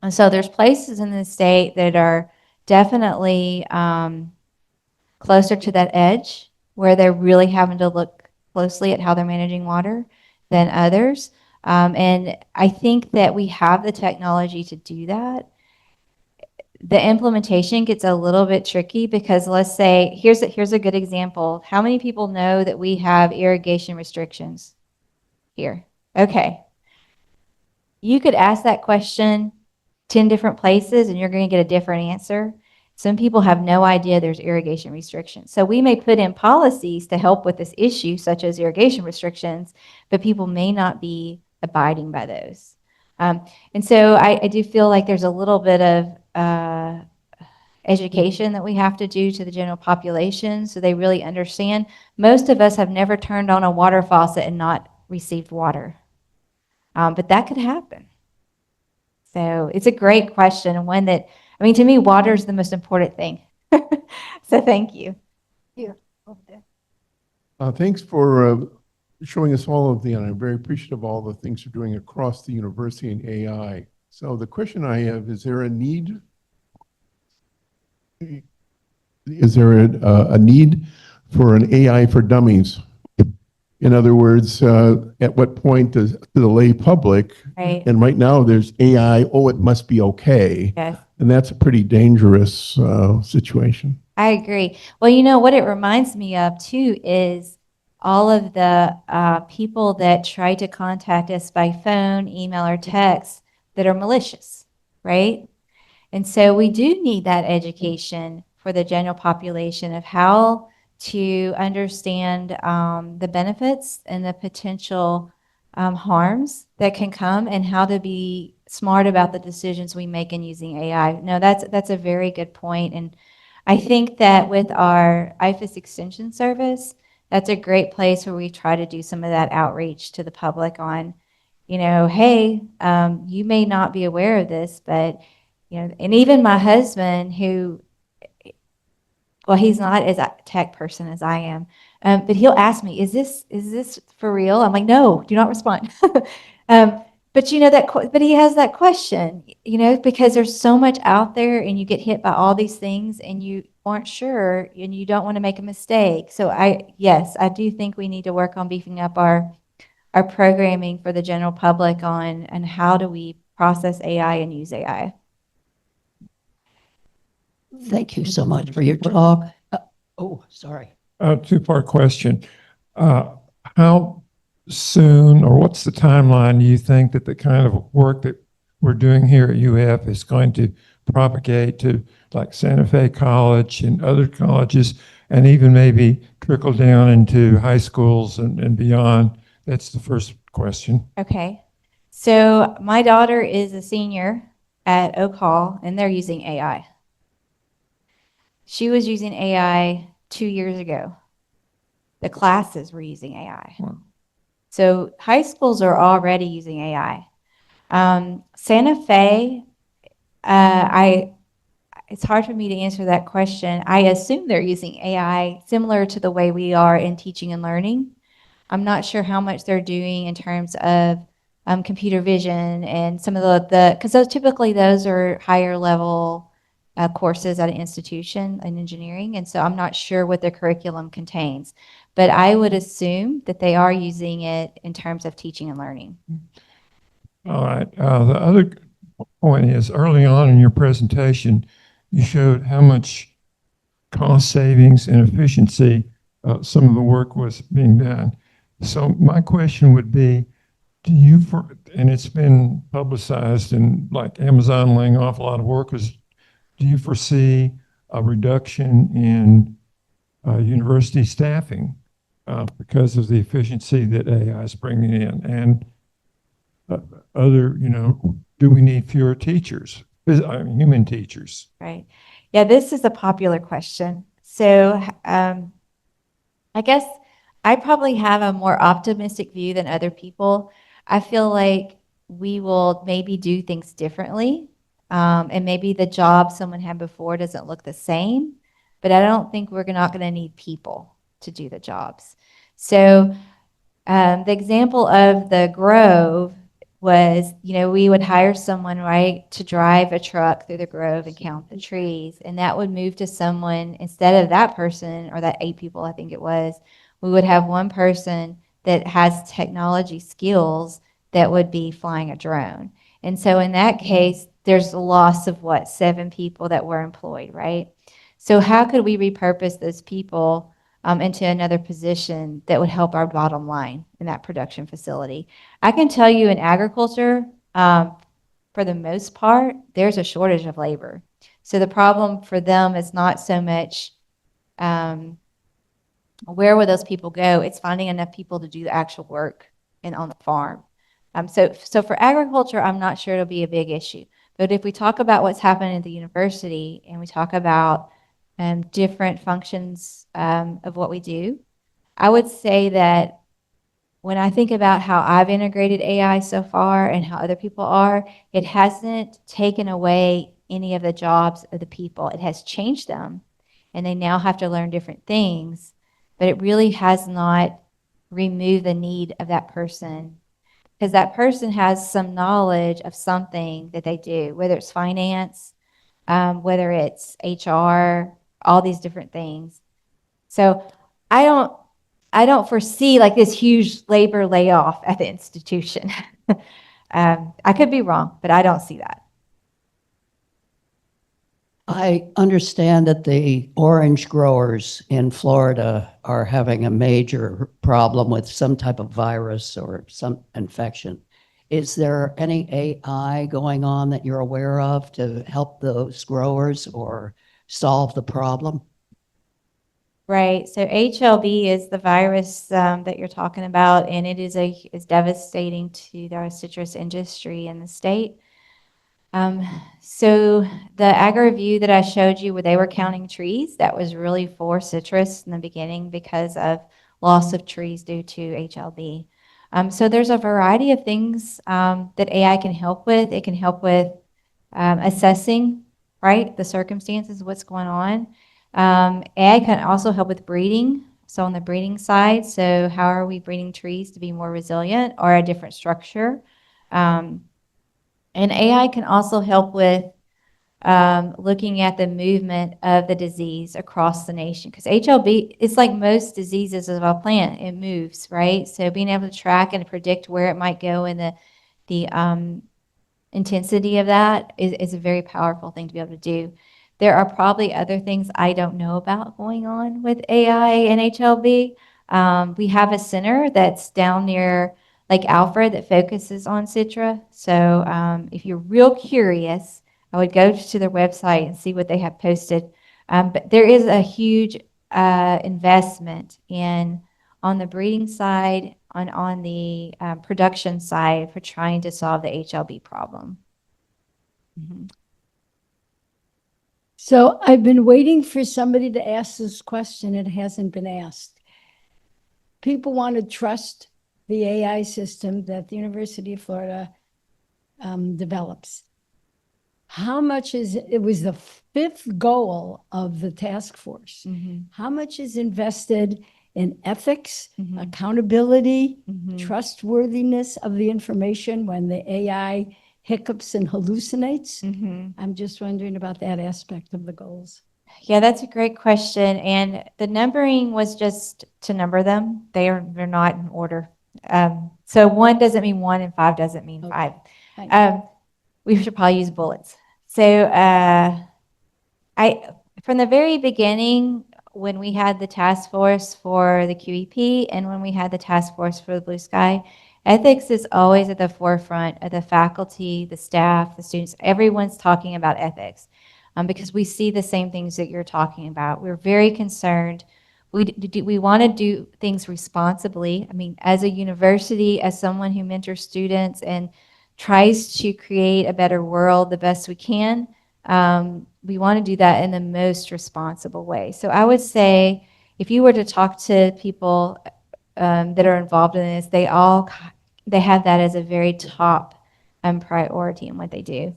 And so there's places in the state that are definitely closer to that edge where they're really having to look closely at how they're managing water than others. And I think that we have the technology to do that. The implementation gets a little bit tricky because let's say, here's a good example. How many people know that we have irrigation restrictions here? Okay. You could ask that question 10 different places and you're going to get a different answer. Some people have no idea there's irrigation restrictions. So we may put in policies to help with this issue, such as irrigation restrictions, but people may not be abiding by those. And so I do feel like there's a little bit of education that we have to do to the general population so they really understand. Most of us have never turned on a water faucet and not received water. But that could happen. So it's a great question, and one that, I mean, to me, water is the most important thing. So thank you. Here, over there. Thanks for showing us all of and I'm very appreciative of all the things you're doing across the university in AI. So the question I have, is there a need? Is there a need for an AI for dummies? In other words, at what point does the lay public, Right. and right now there's AI, oh, it must be okay. Yes. And that's a pretty dangerous situation. I agree. Well, you know what it reminds me of too is all of the people that try to contact us by phone, email, or text that are malicious, right? And so we do need that education for the general population of how to understand the benefits and the potential harms that can come and how to be smart about the decisions we make in using AI. No, that's a very good point. And I think that with our IFAS extension service, that's a great place where we try to do some of that outreach to the public on, you know, hey, you may not be aware of this, but, you know, and even my husband who, well, he's not as a tech person as I am, but he'll ask me, is this for real? I'm like, no, do not respond. But you know but he has that question, you know, because there's so much out there and you get hit by all these things and you aren't sure and you don't want to make a mistake. So yes, I do think we need to work on beefing up our programming for the general public on and how do we process AI and use AI. Thank you so much for your talk. Sorry. Two-part question. How soon, or what's the timeline do you think that the kind of work that we're doing here at UF is going to propagate to like Santa Fe College and other colleges, and even maybe trickle down into high schools and beyond? That's the first question. Okay. So my daughter is a senior at Oak Hall and they're using AI. She was using AI 2 years ago. The classes were using AI. Wow. So high schools are already using AI. Santa Fe, it's hard for me to answer that question. I assume they're using AI similar to the way we are in teaching and learning. I'm not sure how much they're doing in terms of computer vision and some of the because typically those are higher level courses at an institution in engineering, and so I'm not sure what their curriculum contains, but I would assume that they are using it in terms of teaching and learning. All right. The other point is, early on in your presentation, you showed how much cost savings and efficiency some of the work was being done. So my question would be, do you, and it's been publicized in like Amazon laying off a lot of workers, do you foresee a reduction in university staffing because of the efficiency that AI is bringing in? And other, do we need fewer teachers, human teachers? Right. Yeah, this is a popular question. So I guess I probably have a more optimistic view than other people. I feel like we will maybe do things differently. And maybe the job someone had before doesn't look the same, but I don't think we're not going to need people to do the jobs. So the example of the Grove was, we would hire someone, right, to drive a truck through the Grove and count the trees. And that would move to someone, instead of that person or that 8 people, I think it was, we would have one person that has technology skills that would be flying a drone. And so in that case, there's a loss of 7 people that were employed, right? So how could we repurpose those people into another position that would help our bottom line in that production facility? I can tell you in agriculture, for the most part, there's a shortage of labor. So the problem for them is not so much where will those people go? It's finding enough people to do the actual work and on the farm. So for agriculture, I'm not sure it'll be a big issue. But if we talk about what's happening at the university and we talk about different functions of what we do, I would say that when I think about how I've integrated AI so far and how other people are, it hasn't taken away any of the jobs of the people. It has changed them, and they now have to learn different things, but it really has not removed the need of that person, because that person has some knowledge of something that they do, whether it's finance, whether it's HR, all these different things. So I don't foresee like this huge labor layoff at the institution. I could be wrong, but I don't see that. I understand that the orange growers in Florida are having a major problem with some type of virus or some infection. Is there any AI going on that you're aware of to help those growers or solve the problem? Right. So HLB is the virus that you're talking about, and it is devastating to the citrus industry in the state. So the agri review that I showed you where they were counting trees, that was really for citrus in the beginning because of loss of trees due to HLB. So there's a variety of things that AI can help with. It can help with assessing, right, the circumstances of what's going on. AI can also help with breeding. So on the breeding side, so how are we breeding trees to be more resilient or a different structure? And AI can also help with looking at the movement of the disease across the nation. Because HLB, it's like most diseases of a plant, it moves, right? So being able to track and predict where it might go in the intensity of that is a very powerful thing to be able to do. There are probably other things I don't know about going on with AI and HLB. We have a center that's down near Lake Alfred that focuses on Citra. So if you're real curious, I would go to their website and see what they have posted. But there is a huge investment on the breeding side, on the production side for trying to solve the HLB problem. Mm-hmm. So I've been waiting for somebody to ask this question. It hasn't been asked. People want to trust the AI system that the University of Florida develops. How much it was the 5th goal of the task force. Mm-hmm. How much is invested in ethics, Mm-hmm. accountability, Mm-hmm. trustworthiness of the information when the AI hiccups and hallucinates? Mm-hmm. I'm just wondering about that aspect of the goals. Yeah, that's a great question. And the numbering was just to number them. They're not in order. So 1 doesn't mean 1 and 5 doesn't mean Okay. 5. We should probably use bullets. So from the very beginning, when we had the task force for the QEP and when we had the task force for the Blue Sky, Ethics is always at the forefront of the faculty, the staff, the students. Everyone's talking about ethics because we see the same things that you're talking about. We're very concerned. We want to do things responsibly. I mean, as a university, as someone who mentors students and tries to create a better world the best we can, we want to do that in the most responsible way. So I would say if you were to talk to people that are involved in this, they have that as a very top priority in what they do.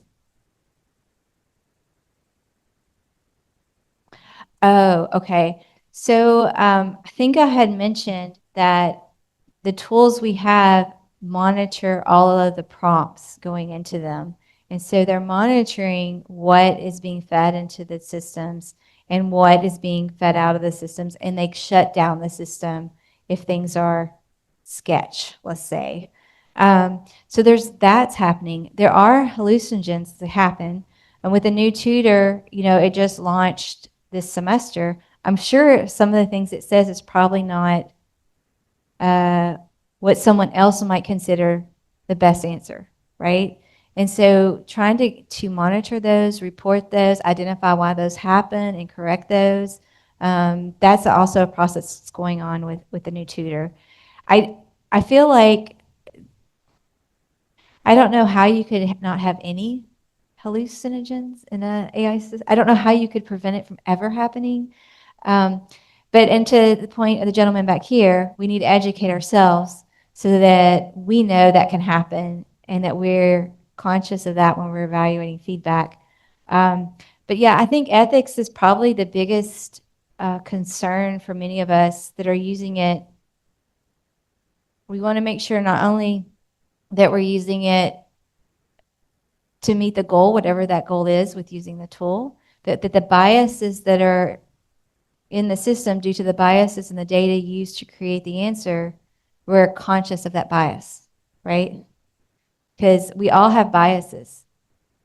Oh, okay. So I think I had mentioned that the tools we have monitor all of the prompts going into them. And so they're monitoring what is being fed into the systems and what is being fed out of the systems. And they shut down the system if things are sketch, let's say. So that's happening. There are hallucinogens that happen. And with a new tutor, it just launched this semester. I'm sure some of the things it says is probably not what someone else might consider the best answer, right? And so trying to monitor those, report those, identify why those happen and correct those, that's also a process that's going on with the new tutor. I feel like I don't know how you could not have any hallucinogens in an AI system. I don't know how you could prevent it from ever happening. Um, and to the point of the gentleman back here, we need to educate ourselves so that we know that can happen and that we're conscious of that when we're evaluating feedback. But yeah, I think ethics is probably the biggest concern for many of us that are using it. We want to make sure not only that we're using it to meet the goal, whatever that goal is with using the tool, that the biases that are in the system due to the biases in the data used to create the answer, we're conscious of that bias, right? Because we all have biases.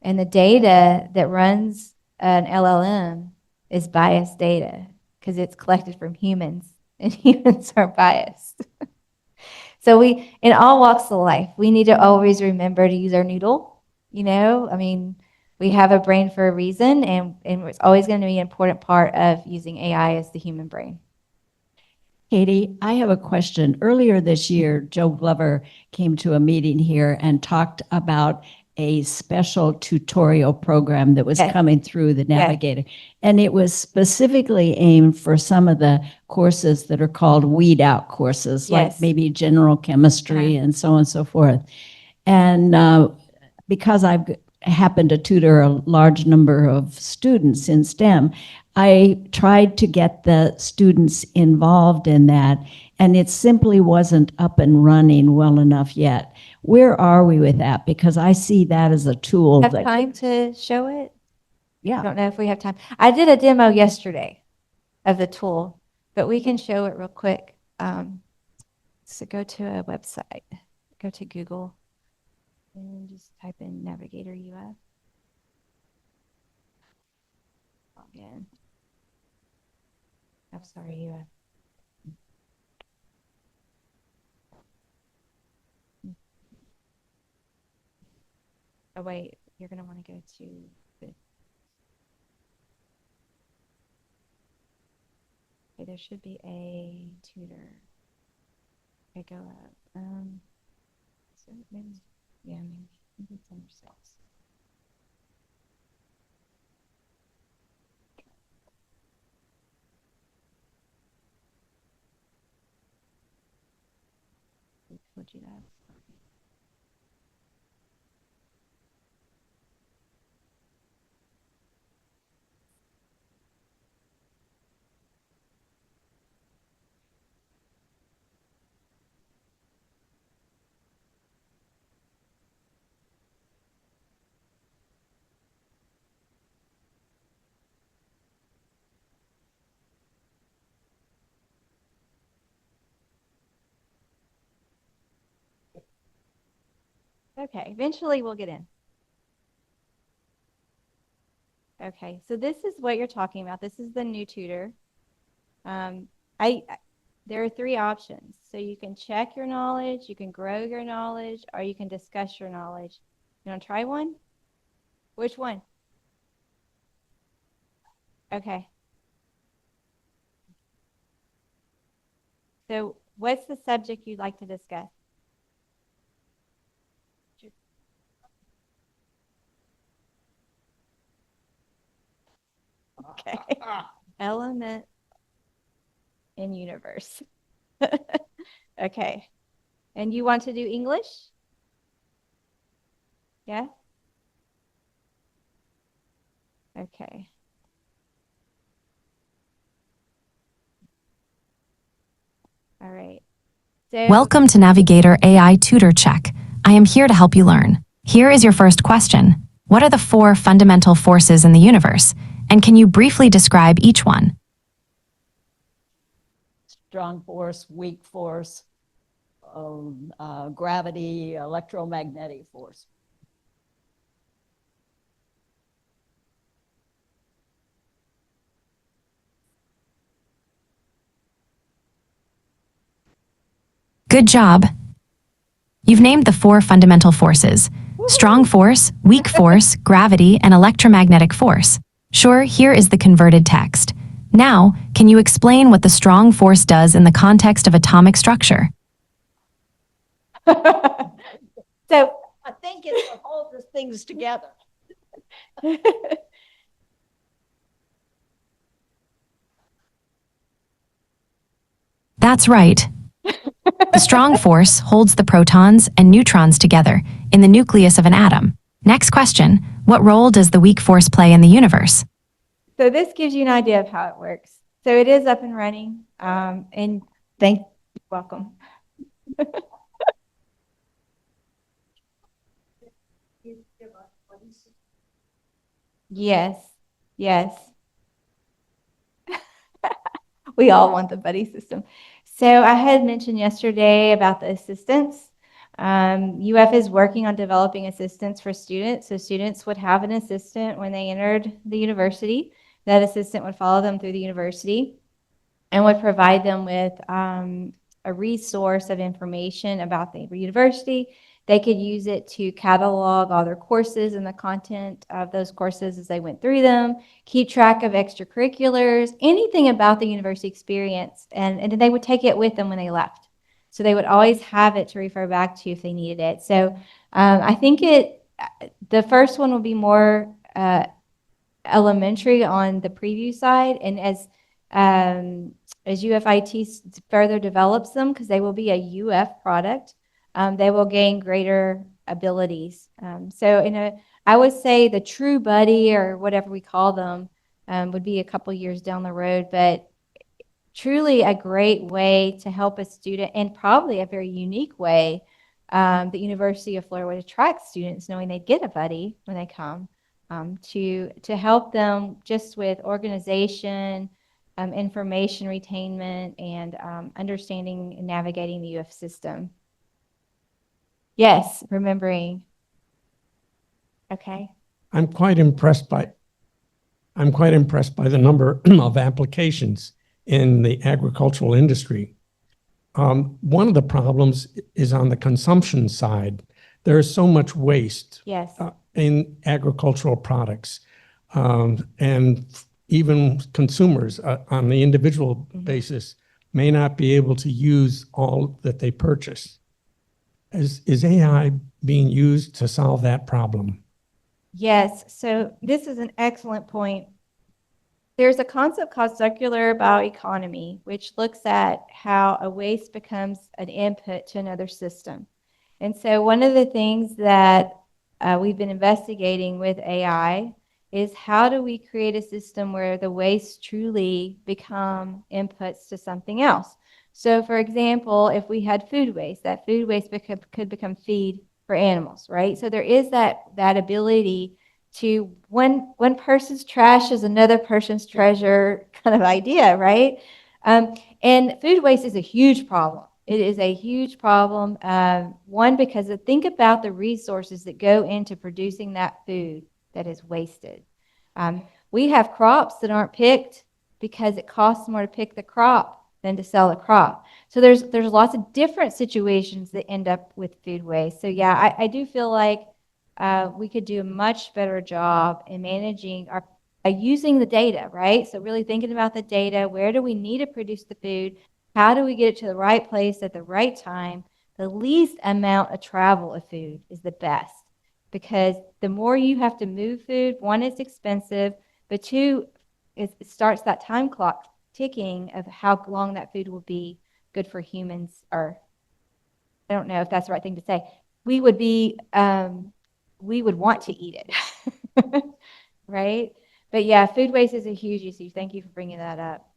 And the data that runs an LLM is biased data because it's collected from humans and humans are biased. So in all walks of life, we need to always remember to use our noodle. I mean, we have a brain for a reason, and it's always going to be an important part of using AI as the human brain. Katie, I have a question. Earlier this year, Joe Glover came to a meeting here and talked about a special tutorial program that was Yes. coming through the Navigator. And it was specifically aimed for some of the courses that are called weed out courses, like Yes. maybe general chemistry and so on and so forth. And because I've happened to tutor a large number of students in STEM, I tried to get the students involved in that, and it simply wasn't up and running well enough yet. Where are we with that? Because I see that as a tool Have that, time to show it? I yeah, don't know if we have time. I did a demo yesterday of the tool, but we can show it real quick. So go to a website, go to Google, and just type in Navigator UF. Log in. I'm sorry, UF. Oh wait, you're gonna want to go to the. Okay, there should be a tutor. Okay, go up. So maybe, yeah, maybe it's under sales. Told you that. Okay, eventually we'll get in. Okay, so this is what you're talking about. This is the new tutor. There are three options. So you can check your knowledge, you can grow your knowledge, or you can discuss your knowledge. You want to try one? Which one? Okay. So what's the subject you'd like to discuss? Okay. Element in universe. Okay. And you want to do English? Yeah? Okay. All right. So Welcome to Navigator AI Tutor Check. I am here to help you learn. Here is your first question. What are the 4 fundamental forces in the universe? And can you briefly describe each one? Strong force, weak force, gravity, electromagnetic force. Good job. You've named the 4 fundamental forces: strong force, weak force, gravity, and electromagnetic force. Sure, here is the converted text. Now, can you explain what the strong force does in the context of atomic structure? so I think it's what holds the things together. That's right. The strong force holds the protons and neutrons together in the nucleus of an atom. Next question, what role does the weak force play in the universe? So this gives you an idea of how it works. So it is up and running, and welcome. Yes, yes. We all want the buddy system. So I had mentioned yesterday about the assistants. UF is working on developing assistants for students. So students would have an assistant when they entered the university. That assistant would follow them through the university and would provide them with a resource of information about the university. They could use it to catalog all their courses and the content of those courses as they went through them, keep track of extracurriculars, anything about the university experience, and then they would take it with them when they left. So they would always have it to refer back to if they needed it. So I think the first one will be more elementary on the preview side, and as UFIT further develops them, because they will be a UF product, they will gain greater abilities. So I would say the true buddy, or whatever we call them, would be a couple years down the road, but truly a great way to help a student, and probably a very unique way the University of Florida would attract students, knowing they'd get a buddy when they come, to help them just with organization, information retainment, and understanding and navigating the UF system. Yes, remembering. Okay. I'm quite impressed by the number of applications in the agricultural industry. One of the problems is on the consumption side. There is so much waste Yes. in agricultural products, and even consumers on the individual basis may not be able to use all that they purchase. Is AI being used to solve that problem? Yes, so this is an excellent point. There's a concept called circular bioeconomy, which looks at how a waste becomes an input to another system. And so one of the things that we've been investigating with AI is, how do we create a system where the waste truly become inputs to something else? So for example, if we had food waste, that food waste could become feed for animals, right? So there is that ability to, one person's trash is another person's treasure kind of idea, right? And food waste is a huge problem. It is a huge problem. One, because think about the resources that go into producing that food that is wasted. We have crops that aren't picked because it costs more to pick the crop than to sell the crop. So there's lots of different situations that end up with food waste. So yeah, I do feel like we could do a much better job in managing our using the data, right? So really thinking about the data. Where do we need to produce the food? How do we get it to the right place at the right time? The least amount of travel of food is the best, because the more you have to move food, one, it's expensive, but two, it starts that time clock ticking of how long that food will be good for humans, or I don't know if that's the right thing to say. We would want to eat it, right? But yeah, food waste is a huge issue. Thank you for bringing that up.